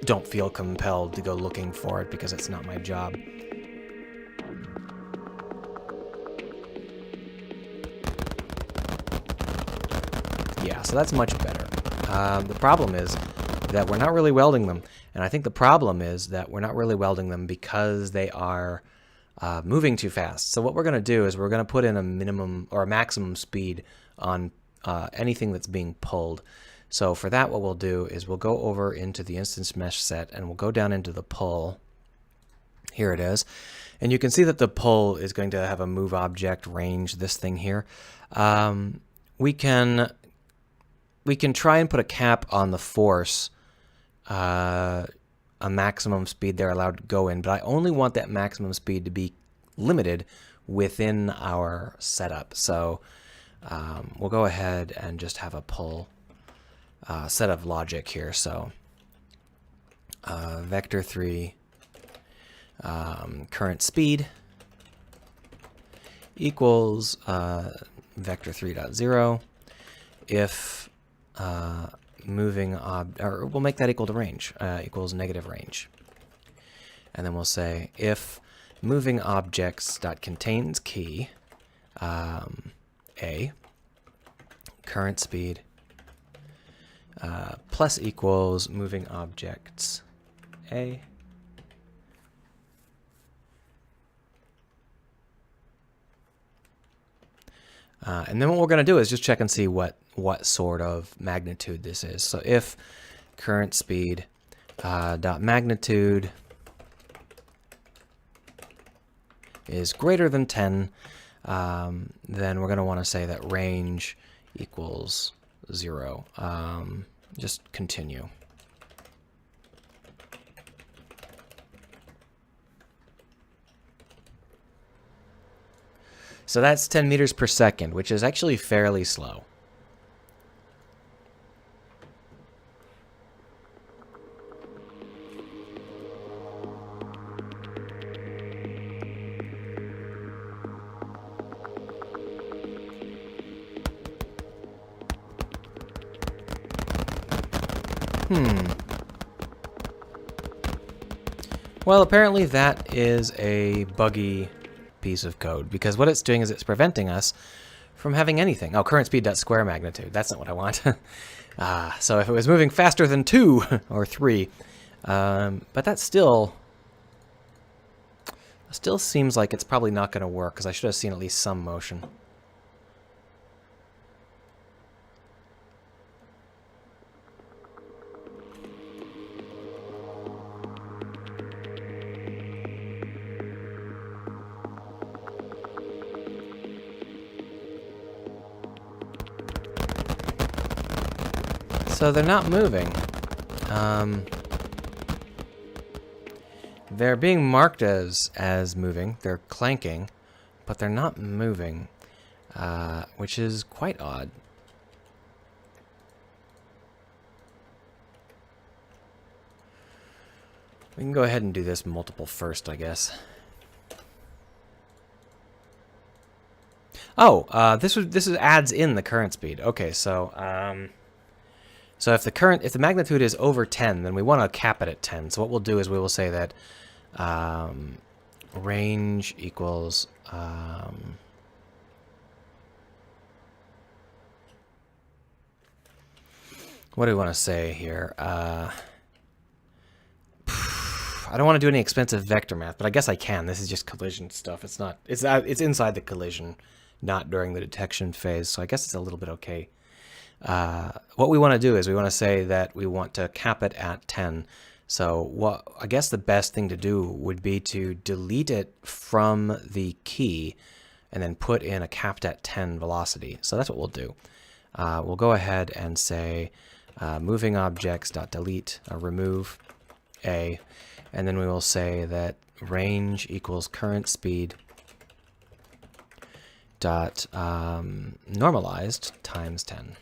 don't feel compelled to go looking for it because it's not my job. Yeah, so that's much better. The problem is that we're not really welding them, and I think the problem is that we're not really welding them because they are moving too fast. So what we're going to do is we're going to put in a minimum or a maximum speed on anything that's being pulled. So for that, what we'll do is we'll go over into the instance mesh set and we'll go down into the pull. Here it is. And you can see that the pull is going to have a move object range, this thing here. We can try and put a cap on the force, a maximum speed they're allowed to go in, but I only want that maximum speed to be limited within our setup. So we'll go ahead and just have a pull set of logic here. So vector 3 current speed equals vector 3.0 if moving or we'll make that equal to range equals negative range, and then we'll say if moving objects dot contains key a current speed plus equals moving objects a and then what we're going to do is just check and see what sort of magnitude this is. So if current speed dot magnitude is greater than 10, then we're going to want to say that range equals 0. Just continue. So that's 10 meters per second, which is actually fairly slow. Well, apparently that is a buggy piece of code, because what it's doing is it's preventing us from having anything. Oh, current speed dot square magnitude. That's not what I want. So if it was moving faster than 2 or 3, but that still seems like it's probably not going to work, because I should have seen at least some motion. So they're not moving. They're being marked as moving. They're clanking, but they're not moving, which is quite odd. We can go ahead and do this multiple first, I guess. Oh, this adds in the current speed. Okay, so so if the magnitude is over 10, then we want to cap it at 10. So what we'll do is we will say that range equals what do we want to say here? I don't want to do any expensive vector math, but I guess I can. This is just collision stuff. It's not. It's inside the collision, not during the detection phase. So I guess it's a little bit okay. What we want to do is we want to say that we want to cap it at 10. So I guess the best thing to do would be to delete it from the key and then put in a capped at 10 velocity. So that's what we'll do. We'll go ahead and say moving objects dot delete remove a, and then we will say that range equals current speed dot normalized times 10.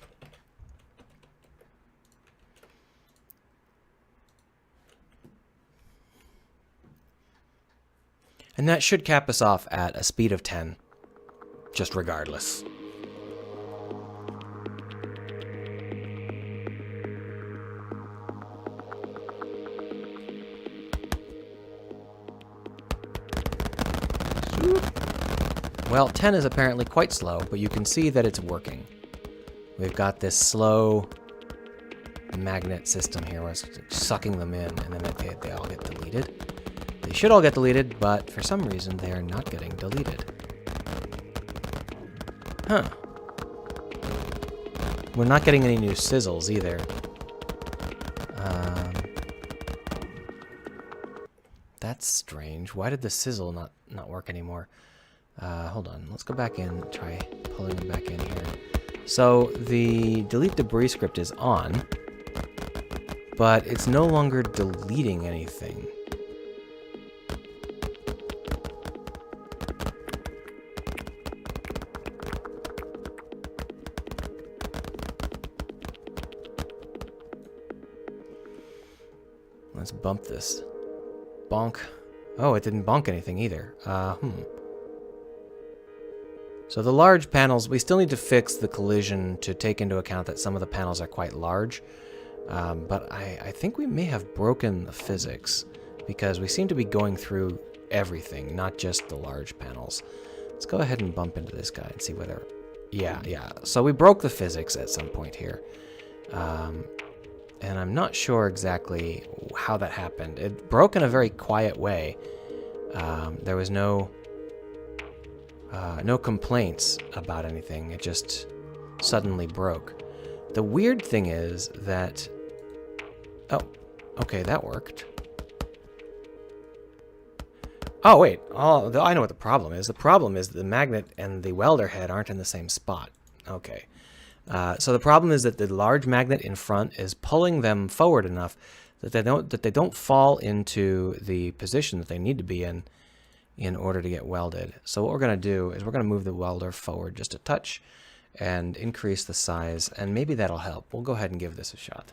And that should cap us off at a speed of 10, just regardless. Well, 10 is apparently quite slow, but you can see that it's working. We've got this slow magnet system here where it's sucking them in, and then they all get deleted. They should all get deleted, but for some reason they are not getting deleted. Huh. We're not getting any new sizzles either. That's strange. Why did the sizzle not work anymore? Hold on. Let's go back in and try pulling them back in here. So the delete debris script is on, but it's no longer deleting anything. Let's bump this. Bonk. Oh, it didn't bonk anything either. So the large panels, we still need to fix the collision to take into account that some of the panels are quite large. But I think we may have broken the physics, because we seem to be going through everything, not just the large panels. Let's go ahead and bump into this guy and see whether... Yeah. So we broke the physics at some point here. And I'm not sure exactly how that happened. It broke in a very quiet way. There was no complaints about anything. It just suddenly broke. The weird thing is that... Oh, okay, that worked. Oh, wait. Oh, I know what the problem is. The problem is the magnet and the welder head aren't in the same spot. Okay. So the problem is that the large magnet in front is pulling them forward enough that they don't fall into the position that they need to be in order to get welded. So what we're going to do is we're going to move the welder forward just a touch and increase the size, and maybe that'll help. We'll go ahead and give this a shot.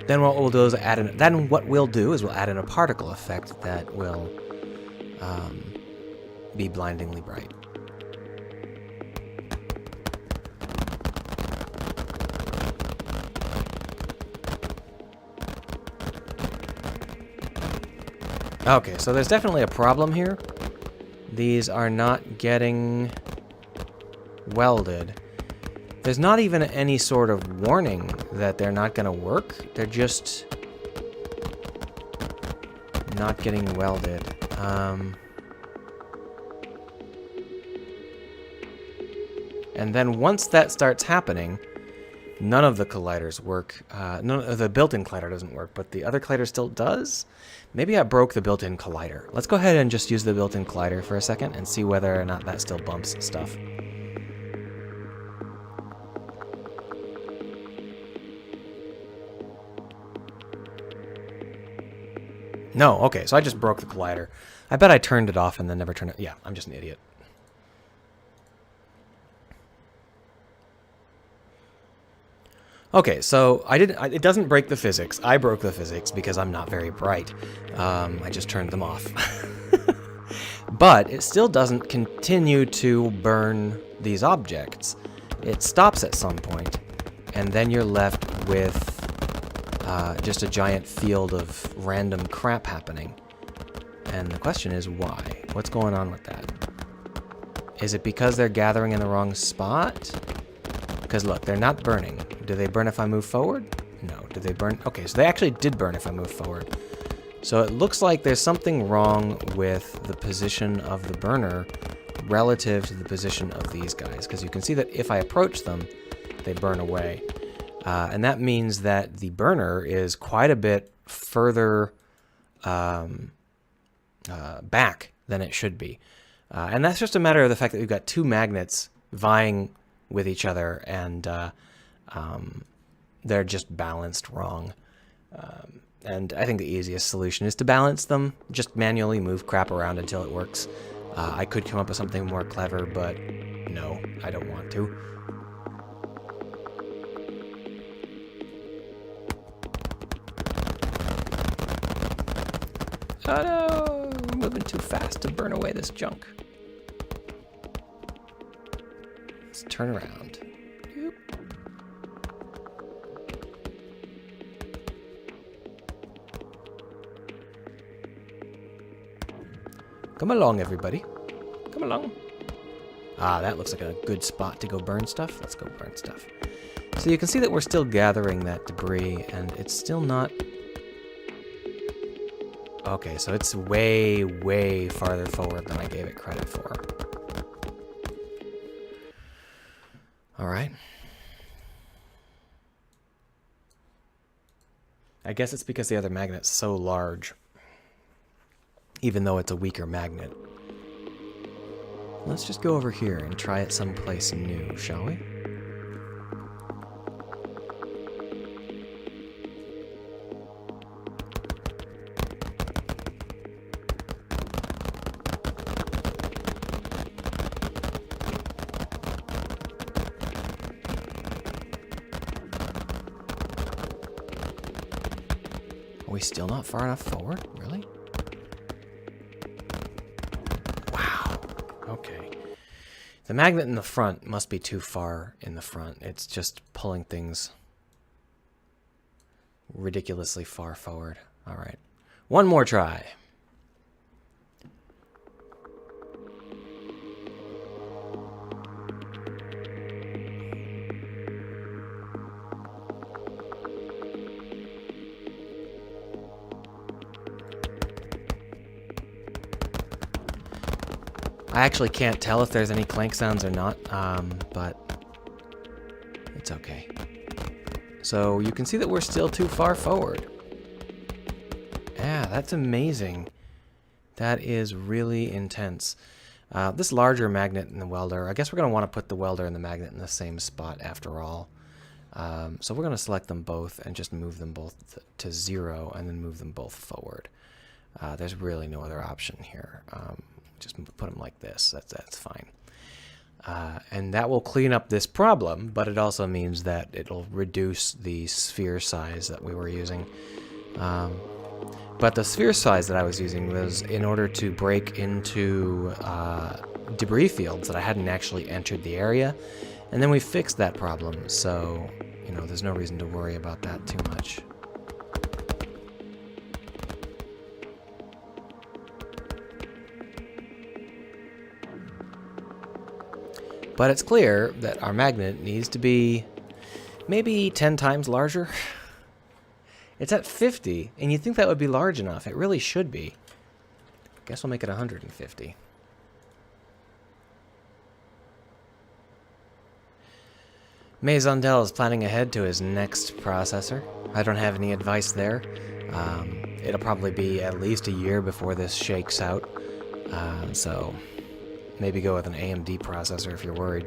Then what we'll do is add in a particle effect that will be blindingly bright. Okay, so there's definitely a problem here. These are not getting welded. There's not even any sort of warning that they're not going to work. They're just not getting welded. And then once that starts happening, none of the colliders work. The built-in collider doesn't work, but the other collider still does. Maybe I broke the built-in collider. Let's go ahead and just use the built-in collider for a second and see whether or not that still bumps stuff. No, okay, so I just broke the collider. I bet I turned it off and then never turned it. Yeah, I'm just an idiot. Okay, so it doesn't break the physics. I broke the physics because I'm not very bright. I just turned them off. But it still doesn't continue to burn these objects. It stops at some point, and then you're left with just a giant field of random crap happening. And the question is why? What's going on with that? Is it because they're gathering in the wrong spot? Because look, they're not burning. Do they burn if I move forward? No. Do they burn? Okay, so they actually did burn if I move forward. So it looks like there's something wrong with the position of the burner relative to the position of these guys. Because you can see that if I approach them, they burn away. And that means that the burner is quite a bit further back than it should be. And that's just a matter of the fact that we've got two magnets vying with each other, and they're just balanced wrong. And I think the easiest solution is to balance them. Just manually move crap around until it works. I could come up with something more clever, but no, I don't want to. Oh no! I'm moving too fast to burn away this junk. Let's turn around. Oop. Come along, everybody. Come along. Ah, that looks like a good spot to go burn stuff. Let's go burn stuff. So you can see that we're still gathering that debris, and it's still not... Okay, so it's way, way farther forward than I gave it credit for. Alright. I guess it's because the other magnet's so large, even though it's a weaker magnet. Let's just go over here and try it someplace new, shall we? Are we still not far enough forward? Really? Wow. Okay. The magnet in the front must be too far in the front. It's just pulling things ridiculously far forward. All right. One more try. I actually can't tell if there's any clank sounds or not, but it's okay. So you can see that we're still too far forward. Yeah, that's amazing. That is really intense. This larger magnet in the welder, I guess we're going to want to put the welder and the magnet in the same spot after all. So we're going to select them both and just move them both to 0 and then move them both forward. There's really no other option here. Just put them like this. That's fine. And that will clean up this problem, but it also means that it'll reduce the sphere size that we were using. But the sphere size that I was using was in order to break into debris fields that I hadn't actually entered the area. And then we fixed that problem, so, you know, there's no reason to worry about that too much. But it's clear that our magnet needs to be maybe 10 times larger. It's at 50, and you'd think that would be large enough. It really should be. Guess we'll make it 150. Maisondel is planning ahead to his next processor. I don't have any advice there. It'll probably be at least a year before this shakes out. So maybe go with an AMD processor if you're worried.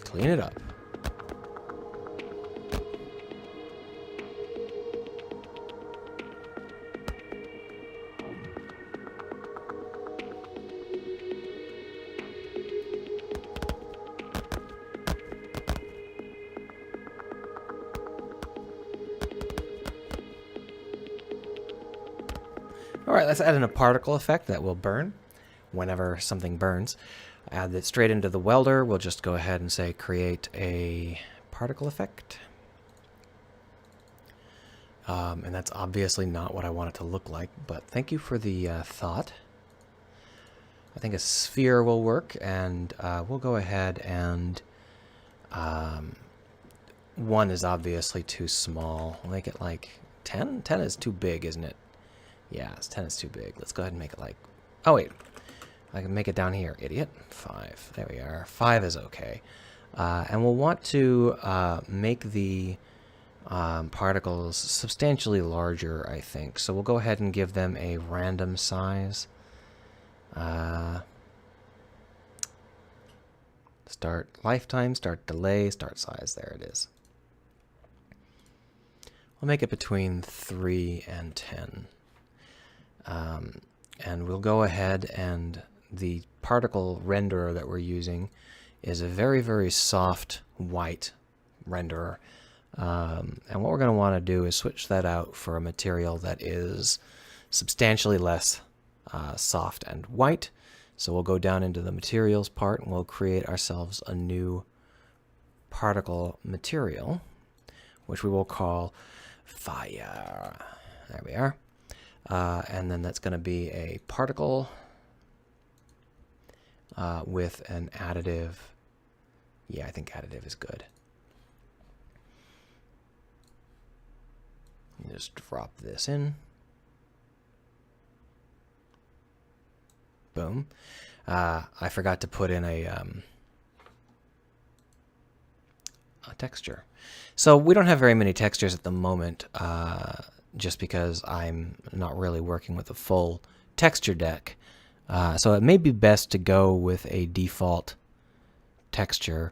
Clean it up. Alright, let's add in a particle effect that will burn whenever something burns. Add it straight into the welder. We'll just go ahead and say create a particle effect. And that's obviously not what I want it to look like, but thank you for the thought. I think a sphere will work, and we'll go ahead and 1 is obviously too small. We'll make it like 10? 10 is too big, isn't it? Yeah, 10 is too big. Let's go ahead and make it like... Oh, wait. I can make it down here, idiot. 5. There we are. 5 is okay. And we'll want to make the particles substantially larger, I think. So we'll go ahead and give them a random size. Start lifetime, start delay, start size. There it is. We'll make it between 3 and 10. And we'll go ahead, and the particle renderer that we're using is a very, very soft white renderer. And what we're going to want to do is switch that out for a material that is substantially less soft and white. So we'll go down into the materials part, and we'll create ourselves a new particle material, which we will call fire. There we are. And then that's going to be a particle with an additive. Yeah, I think additive is good. Just drop this in. Boom. I forgot to put in a texture. So we don't have very many textures at the moment, just because I'm not really working with a full texture deck. So it may be best to go with a default texture.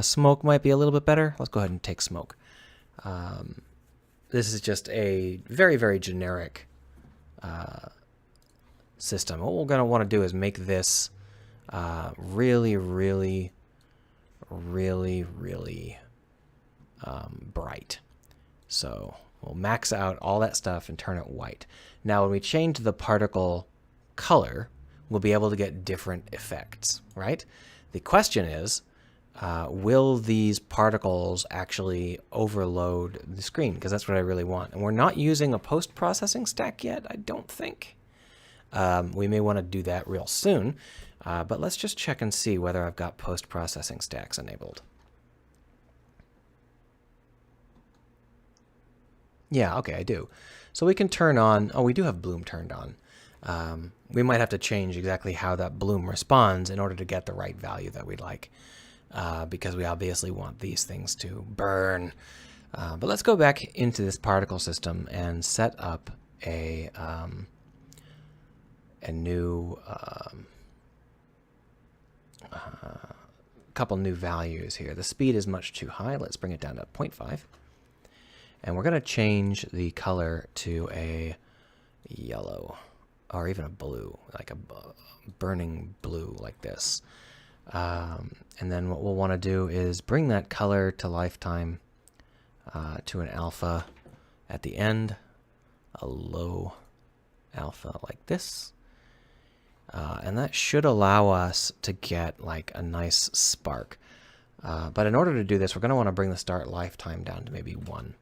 Smoke might be a little bit better. Let's go ahead and take smoke. This is just a very, very generic system. What we're going to want to do is make this really, really, really, really bright. So we'll max out all that stuff and turn it white. Now when we change the particle color, we'll be able to get different effects, right? The question is, will these particles actually overload the screen? Because that's what I really want. And we're not using a post-processing stack yet, I don't think. We may want to do that real soon, but let's just check and see whether I've got post-processing stacks enabled. Yeah, okay, I do. So we can turn on, oh, we do have bloom turned on. We might have to change exactly how that bloom responds in order to get the right value that we'd like, because we obviously want these things to burn. But let's go back into this particle system and set up a new couple new values here. The speed is much too high. Let's bring it down to 0.5. And we're going to change the color to a yellow, or even a blue, like a burning blue like this. And then what we'll want to do is bring that color to lifetime to an alpha at the end, a low alpha like this. And that should allow us to get like a nice spark. But in order to do this, we're going to want to bring the start lifetime down to maybe 1.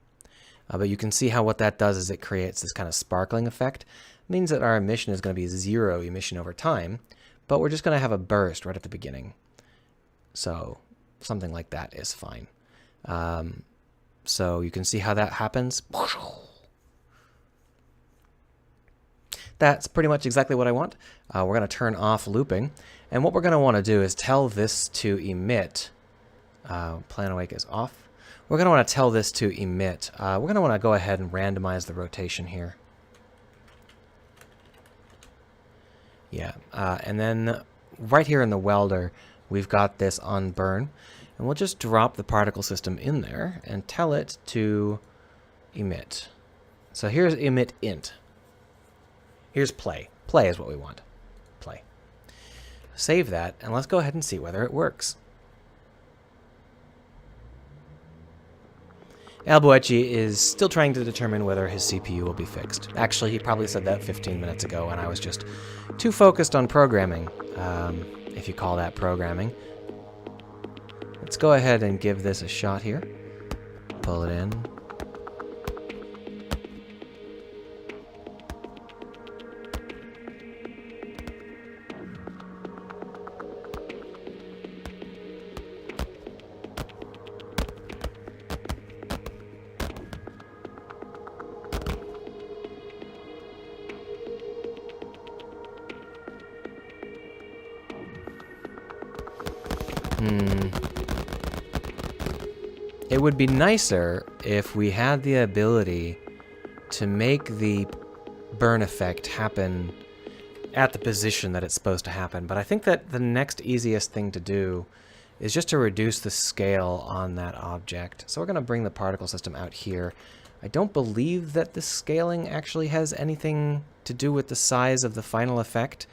But you can see how what that does is it creates this kind of sparkling effect. It means that our emission is going to be 0 emission over time, but we're just going to have a burst right at the beginning. So something like that is fine. So you can see how that happens. That's pretty much exactly what I want. We're going to turn off looping. And what we're going to want to do is tell this to emit. Plan awake is off. We're going to want to tell this to emit. We're going to want to go ahead and randomize the rotation here. Yeah, and then right here in the welder, we've got this on burn. And we'll just drop the particle system in there and tell it to emit. So here's emit int. Here's play. Play is what we want. Play. Save that, and let's go ahead and see whether it works. Alboetti is still trying to determine whether his CPU will be fixed. Actually, he probably said that 15 minutes ago, and I was just too focused on programming, if you call that programming. Let's go ahead and give this a shot here. Pull it in. It would be nicer if we had the ability to make the burn effect happen at the position that it's supposed to happen. But I think that the next easiest thing to do is just to reduce the scale on that object. So we're going to bring the particle system out here. I don't believe that the scaling actually has anything to do with the size of the final effect,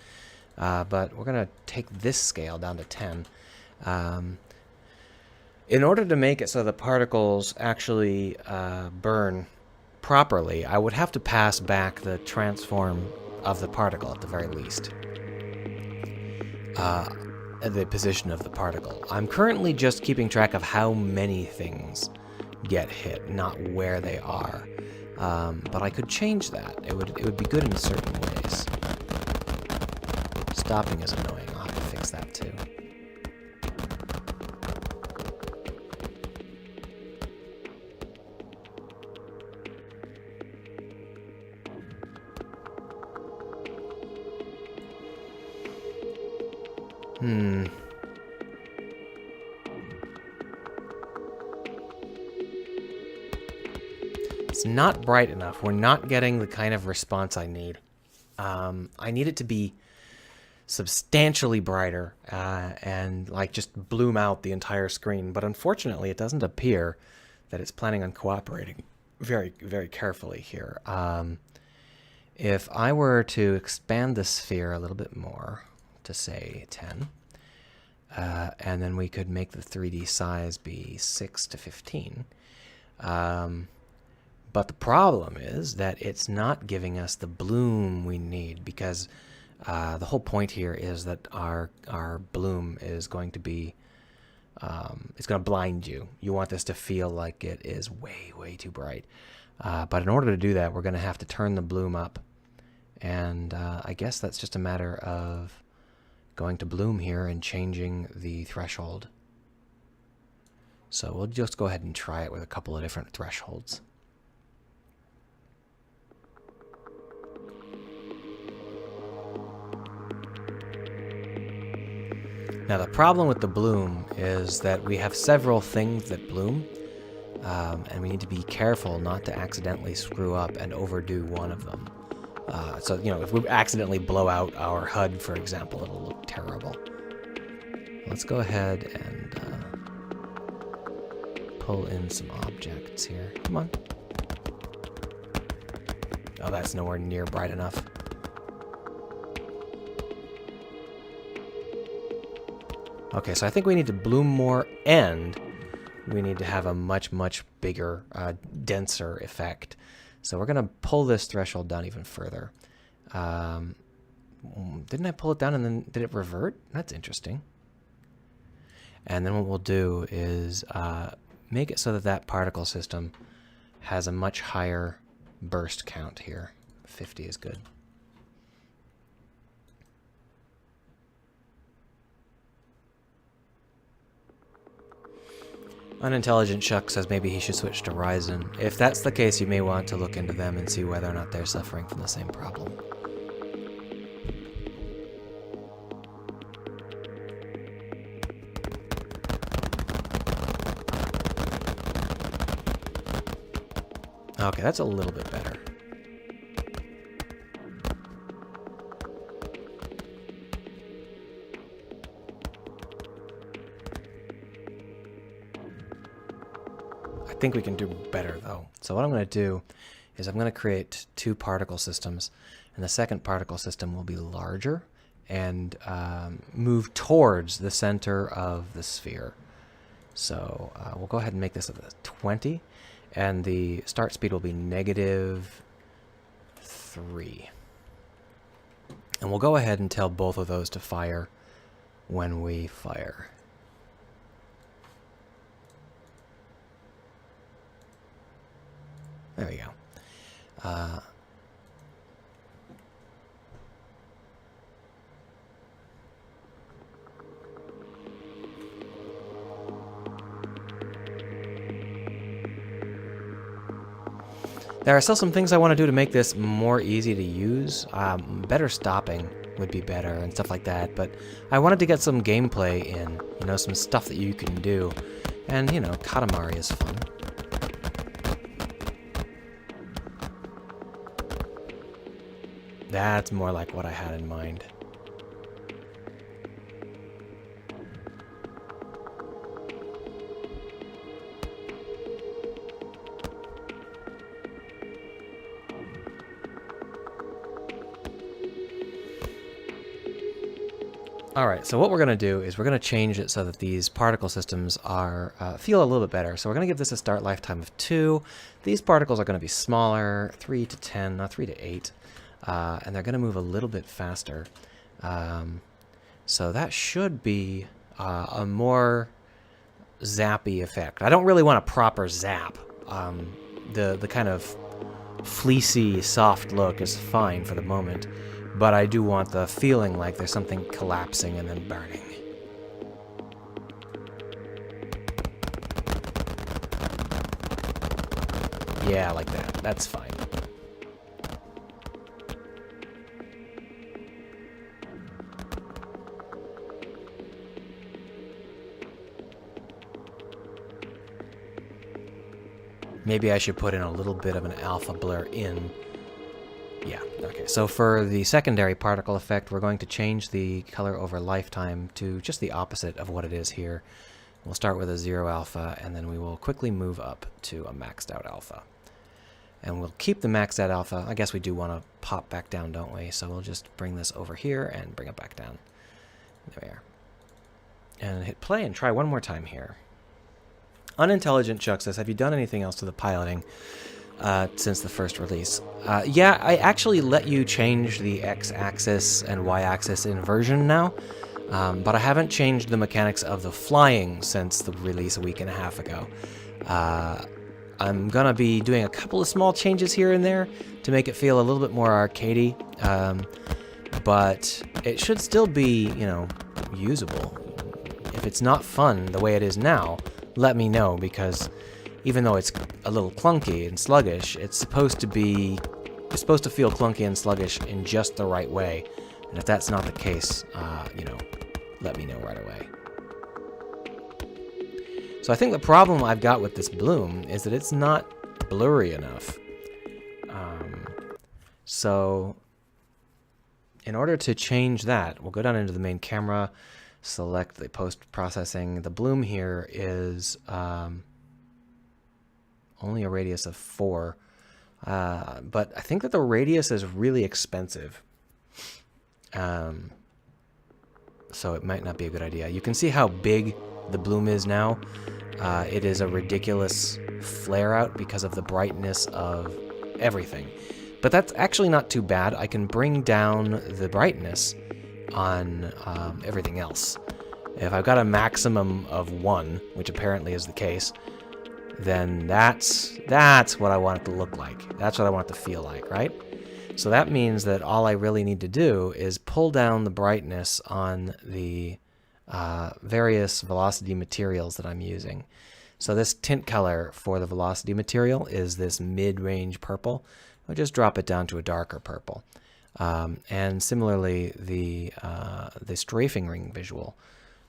but we're going to take this scale down to 10. In order to make it so the particles actually burn properly, I would have to pass back the transform of the particle at the very least. The position of the particle. I'm currently just keeping track of how many things get hit, not where they are. But I could change that. It would be good in certain ways. Stopping is annoying. I'll have to fix that too. It's not bright enough. We're not getting the kind of response I need. I need it to be substantially brighter and like just bloom out the entire screen. But unfortunately, it doesn't appear that it's planning on cooperating very, very carefully here. If I were to expand the sphere a little bit more to say 10, and then we could make the 3D size be 6 to 15. But the problem is that it's not giving us the bloom we need, because the whole point here is that our bloom is going to be, it's going to blind you. You want this to feel like it is way, way too bright. But in order to do that, we're going to have to turn the bloom up. And I guess that's just a matter of going to bloom here and changing the threshold. So we'll just go ahead and try it with a couple of different thresholds. Now the problem with the bloom is that we have several things that bloom, and we need to be careful not to accidentally screw up and overdo one of them. So, you know, if we accidentally blow out our HUD, for example, it'll look terrible. Let's go ahead and pull in some objects here. Come on. Oh, that's nowhere near bright enough. Okay, so I think we need to bloom more, and we need to have a much, much bigger, denser effect. So we're going to pull this threshold down even further Didn't I pull it down and then did it revert? That's interesting. And then what we'll do is make it so that that particle system has a much higher burst count here. 50 is good. Unintelligent Chuck says maybe he should switch to Ryzen. If that's the case, you may want to look into them and see whether or not they're suffering from the same problem. Okay, that's a little bit better. I think we can do better though. So what I'm going to do is I'm going to create two particle systems, and the second particle system will be larger and move towards the center of the sphere. So we'll go ahead and make this a 20, and the start speed will be -3. And we'll go ahead and tell both of those to fire when we fire. There we go. There are still some things I want to do to make this more easy to use. Better stopping would be better and stuff like that, but I wanted to get some gameplay in, you know, some stuff that you can do. And, you know, Katamari is fun. That's more like what I had in mind. Alright, so what we're going to do is we're going to change it so that these particle systems are feel a little bit better. So we're going to give this a start lifetime of 2. These particles are going to be smaller, 3 to 10, not 3 to 8. And they're going to move a little bit faster. So that should be a more zappy effect. I don't really want a proper zap. The kind of fleecy, soft look is fine for the moment. But I do want the feeling like there's something collapsing and then burning. Yeah, like that. That's fine. Maybe I should put in a little bit of an alpha blur in. Yeah, okay. So for the secondary particle effect, we're going to change the color over lifetime to just the opposite of what it is here. We'll start with a 0 alpha, and then we will quickly move up to a maxed out alpha. And we'll keep the maxed out alpha. I guess we do want to pop back down, don't we? So we'll just bring this over here and bring it back down. There we are. And hit play and try one more time here. Unintelligent Chuck says, have you done anything else to the piloting since the first release? Yeah, I actually let you change the x-axis and y-axis inversion now, but I haven't changed the mechanics of the flying since the release a week and a half ago. I'm going to be doing a couple of small changes here and there to make it feel a little bit more arcadey, but it should still be, you know, usable. If it's not fun the way it is now, let me know, because even though it's a little clunky and sluggish, it's supposed to feel clunky and sluggish in just the right way. And if that's not the case, you know, let me know right away. So I think the problem I've got with this bloom is that it's not blurry enough. So in order to change that, we'll go down into the main camera, select the post-processing. The bloom here is only a radius of 4, but I think that the radius is really expensive. So it might not be a good idea. You can see how big the bloom is now. It is a ridiculous flare out because of the brightness of everything. But that's actually not too bad. I can bring down the brightness on everything else. If I've got a maximum of 1, which apparently is the case, then that's what I want it to look like. That's what I want it to feel like, right? So that means that all I really need to do is pull down the brightness on the various velocity materials that I'm using. So this tint color for the velocity material is this mid-range purple. I'll just drop it down to a darker purple. And similarly, the strafing ring visual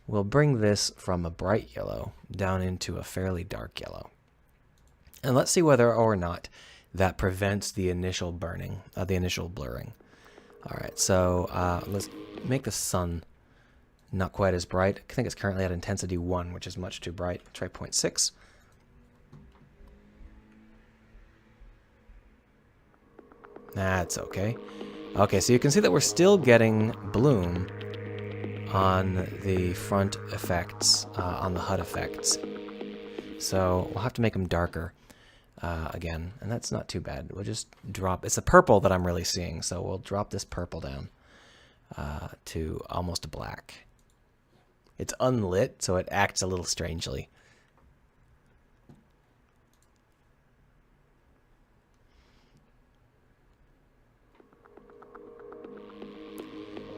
will bring this from a bright yellow down into a fairly dark yellow. And let's see whether or not that prevents the initial burning, the initial blurring. All right, so let's make the sun not quite as bright. I think it's currently at intensity 1, which is much too bright. Try 0.6. That's okay. Okay, so you can see that we're still getting bloom on the front effects, on the HUD effects. So we'll have to make them darker again, and that's not too bad. We'll just drop, it's the purple that I'm really seeing, so we'll drop this purple down to almost a black. It's unlit, so it acts a little strangely.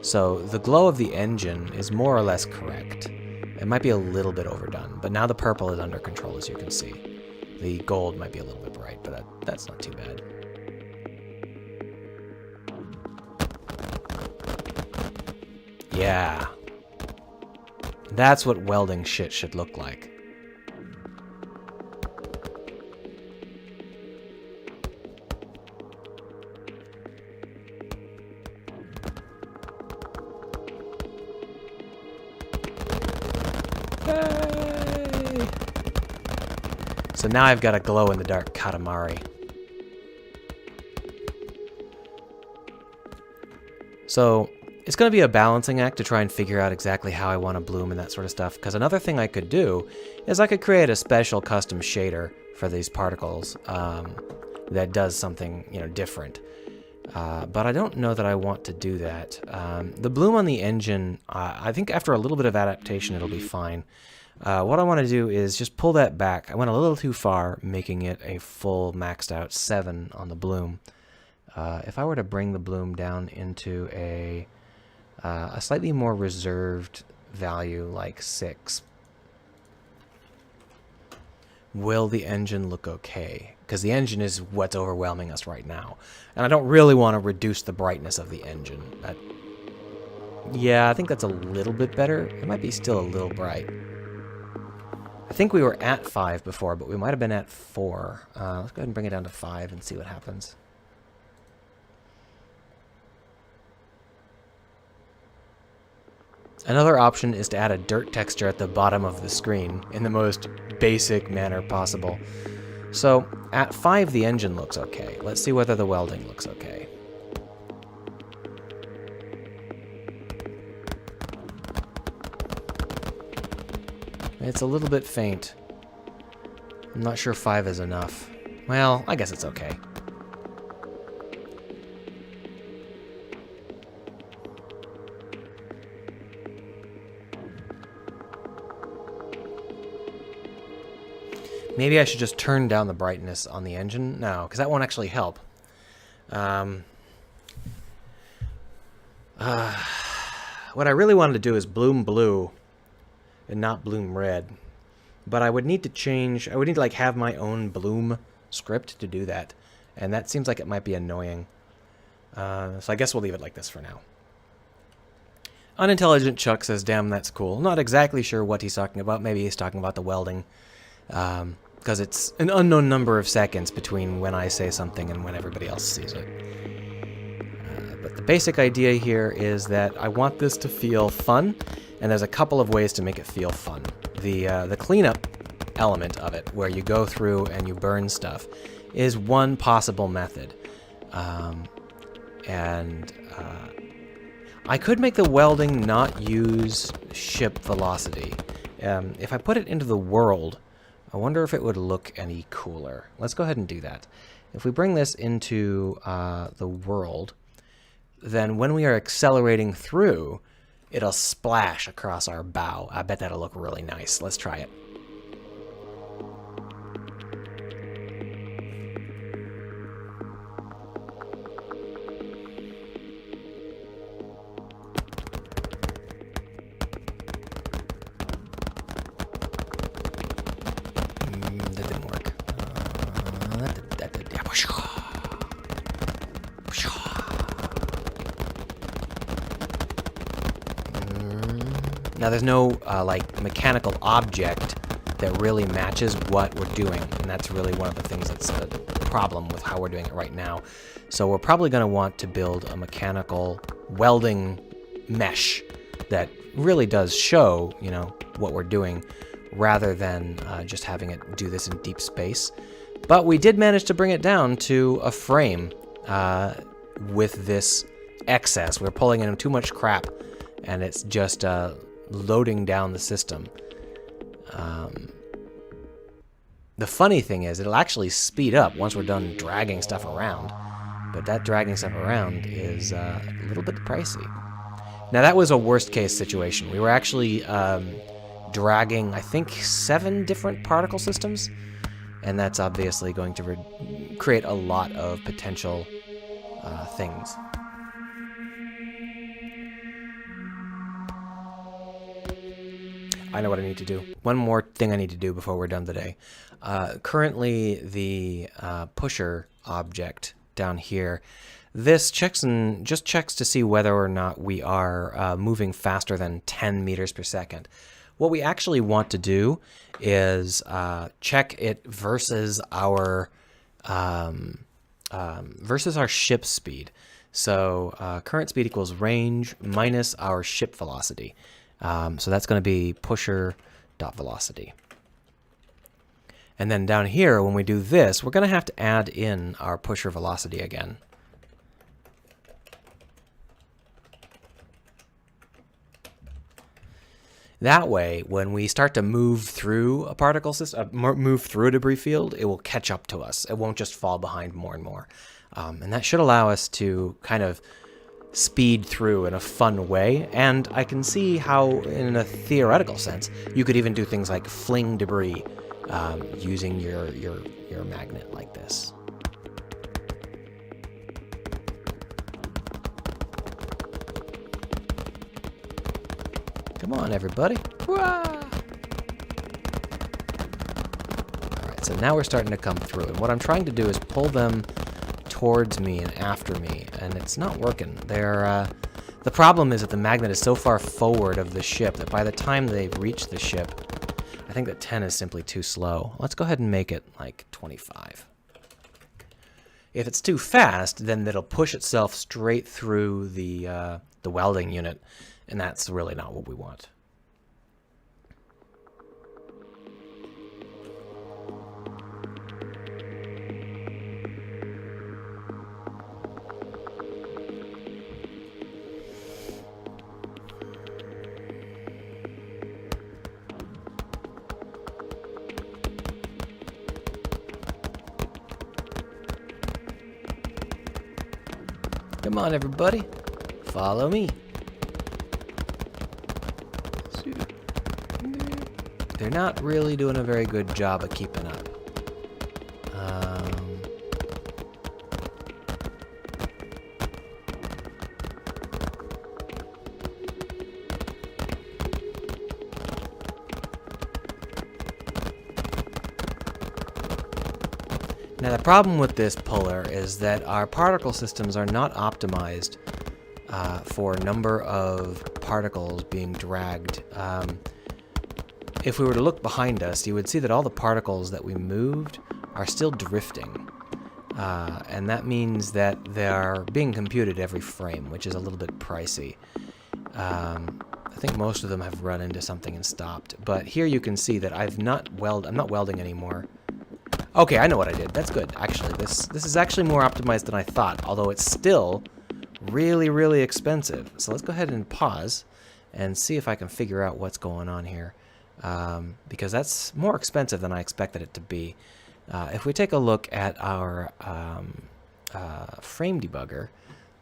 So the glow of the engine is more or less correct. It might be a little bit overdone, but now the purple is under control, as you can see. The gold might be a little bit bright, but that's not too bad. Yeah. That's what welding shit should look like. Yay! So now I've got a glow-in-the-dark Katamari. So it's going to be a balancing act to try and figure out exactly how I want to bloom and that sort of stuff, because another thing I could do is I could create a special custom shader for these particles that does something, different. But I don't know that I want to do that. The bloom on the engine, I think after a little bit of adaptation, it'll be fine. What I want to do is just pull that back. I went a little too far, making it a full maxed out 7 on the bloom. If I were to bring the bloom down into a slightly more reserved value, like 6, will the engine look okay? Because the engine is what's overwhelming us right now. And I don't really want to reduce the brightness of the engine. Yeah, I think that's a little bit better. It might be still a little bright. I think we were at 5 before, but we might have been at 4. Let's go ahead and bring it down to 5 and see what happens. Another option is to add a dirt texture at the bottom of the screen in the most basic manner possible. So at 5 the engine looks okay. Let's see whether the welding looks okay. It's a little bit faint. I'm not sure 5 is enough. Well, I guess it's okay. Maybe I should just turn down the brightness on the engine? No, because that won't actually help. What I really wanted to do is bloom blue and not bloom red. But I would need to change, I would need to have my own bloom script to do that. And that seems like it might be annoying. So I guess we'll leave it like this for now. Unintelligent Chuck says, damn, that's cool. Not exactly sure what he's talking about. Maybe he's talking about the welding. Because it's an unknown number of seconds between when I say something and when everybody else sees it. But the basic idea here is that I want this to feel fun, and there's a couple of ways to make it feel fun. The cleanup element of it, where you go through and you burn stuff, is one possible method. I could make the welding not use ship velocity. If I put it into the world, I wonder if it would look any cooler. Let's go ahead and do that. if we bring this into the world, then when we are accelerating through, it'll splash across our bow. I bet that'll look really nice. Let's try it. That didn't work. That did. Yeah. Now there's no like mechanical object that really matches what we're doing, and that's really one of the things that's a problem with how we're doing it right now. So we're probably going to want to build a mechanical welding mesh that really does show, you know, what we're doing, rather than just having it do this in deep space. But we did manage to bring it down to a frame with this excess. We're pulling in too much crap, and it's just loading down the system. The funny thing is, it'll actually speed up once we're done dragging stuff around. But that dragging stuff around is a little bit pricey. Now that was a worst case situation. We were actually dragging, I think, 7 different particle systems. And that's obviously going to create a lot of potential things. I know what I need to do. One more thing I need to do before we're done today. Currently, the pusher object down here, this checks to see whether or not we are moving faster than 10 meters per second. What we actually want to do is check it versus our ship speed. So current speed equals range minus our ship velocity. So that's going to be pusher.velocity. And then down here, when we do this, we're going to have to add in our pusher velocity again. That way, when we start to move through a particle system, move through a debris field, it will catch up to us. It won't just fall behind more and more. And that should allow us to kind of speed through in a fun way. And I can see how, in a theoretical sense, you could even do things like fling debris using your magnet like this. Come on, everybody. Alright, so now we're starting to come through. And what I'm trying to do is pull them towards me and after me, and it's not working. The problem is that the magnet is so far forward of the ship that by the time they've reached the ship, I think that 10 is simply too slow. Let's go ahead and make it like 25. If it's too fast, then it'll push itself straight through the welding unit, and that's really not what we want. Come on, everybody. Follow me. They're not really doing a very good job of keeping up. Now the problem with this puller is that our particle systems are not optimized for number of particles being dragged. If we were to look behind us, you would see that all the particles that we moved are still drifting. And that means that they are being computed every frame, which is a little bit pricey. I think most of them have run into something and stopped. But here you can see that I'm not welding anymore. Okay, I know what I did. That's good, actually. This is actually more optimized than I thought, although it's still really, really expensive. So let's go ahead and pause and see if I can figure out what's going on here. Because that's more expensive than I expected it to be. If we take a look at our frame debugger,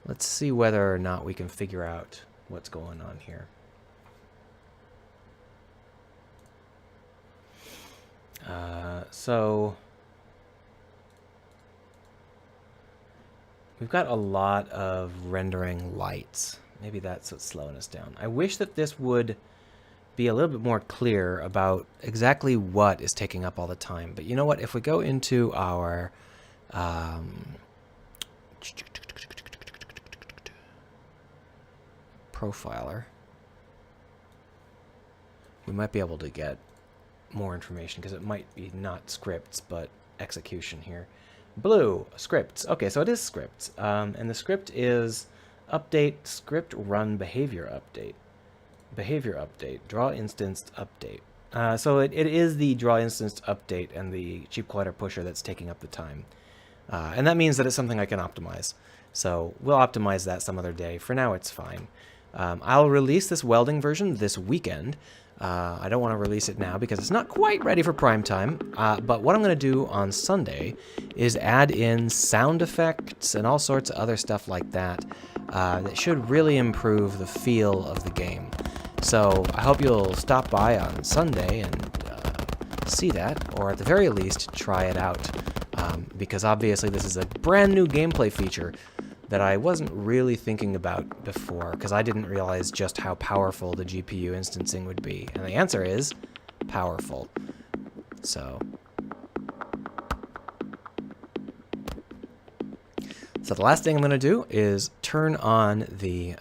let's see whether or not we can figure out what's going on here. So we've got a lot of rendering lights. Maybe that's what's slowing us down. I wish that this would be a little bit more clear about exactly what is taking up all the time. But you know what? If we go into our profiler, we might be able to get more information, because it might be not scripts but execution here. Blue scripts. Okay, so it is scripts, and the script is update script run behavior update. Behavior update, draw instanced update. So it is the draw instanced update and the cheap collider pusher that's taking up the time. And that means that it's something I can optimize. So we'll optimize that some other day. For now, it's fine. I'll release this welding version this weekend. I don't want to release it now because it's not quite ready for prime time. But what I'm going to do on Sunday is add in sound effects and all sorts of other stuff like that that should really improve the feel of the game. So I hope you'll stop by on Sunday and see that, or at the very least try it out, because obviously this is a brand new gameplay feature that I wasn't really thinking about before, because I didn't realize just how powerful the GPU instancing would be. And the answer is powerful. So the last thing I'm going to do is turn on the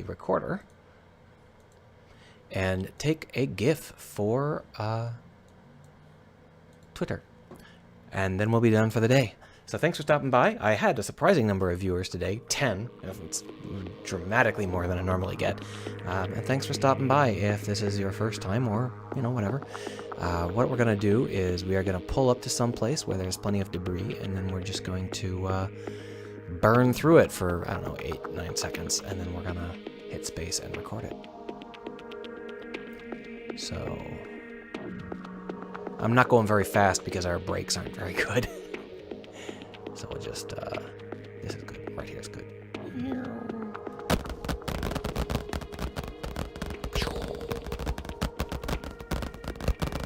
recorder and take a GIF for Twitter. And then we'll be done for the day. So thanks for stopping by. I had a surprising number of viewers today, 10. It's dramatically more than I normally get. And thanks for stopping by if this is your first time, or, you know, whatever. What we're going to do is we are going to pull up to some place where there's plenty of debris, and then we're just going to burn through it for, I don't know, 8-9 seconds, and then we're going to hit space and record it. So I'm not going very fast because our brakes aren't very good. So we'll just, this is good. Right here is good.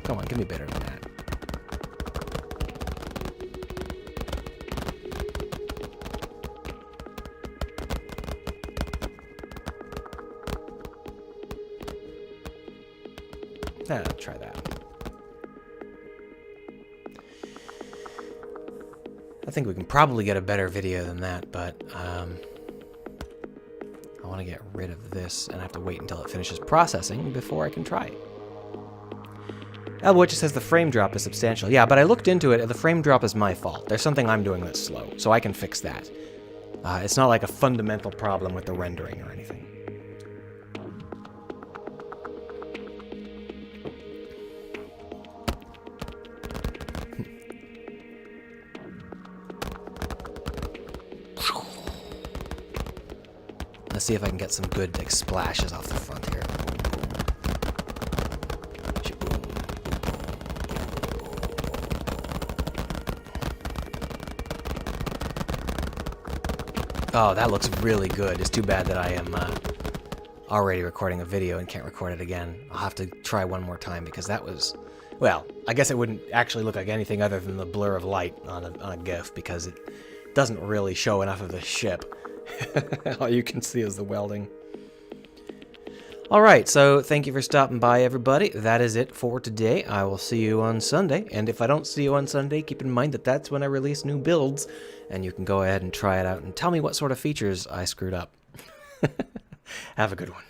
Come on, give me better than that. Try that. I think we can probably get a better video than that, but I want to get rid of this, and I have to wait until it finishes processing before I can try it. Elbowitch says the frame drop is substantial. Yeah, but I looked into it, and the frame drop is my fault. There's something I'm doing that's slow, so I can fix that. It's not like a fundamental problem with the rendering or anything. Let's see if I can get some good like splashes off the front here. Oh, that looks really good. It's too bad that I am already recording a video and can't record it again. I'll have to try one more time because that was, well, I guess it wouldn't actually look like anything other than the blur of light on a GIF because it doesn't really show enough of the ship. All you can see is the welding. Alright, so thank you for stopping by, everybody. That is it for today. I will see you on Sunday. And if I don't see you on Sunday, keep in mind that that's when I release new builds. And you can go ahead and try it out and tell me what sort of features I screwed up. Have a good one.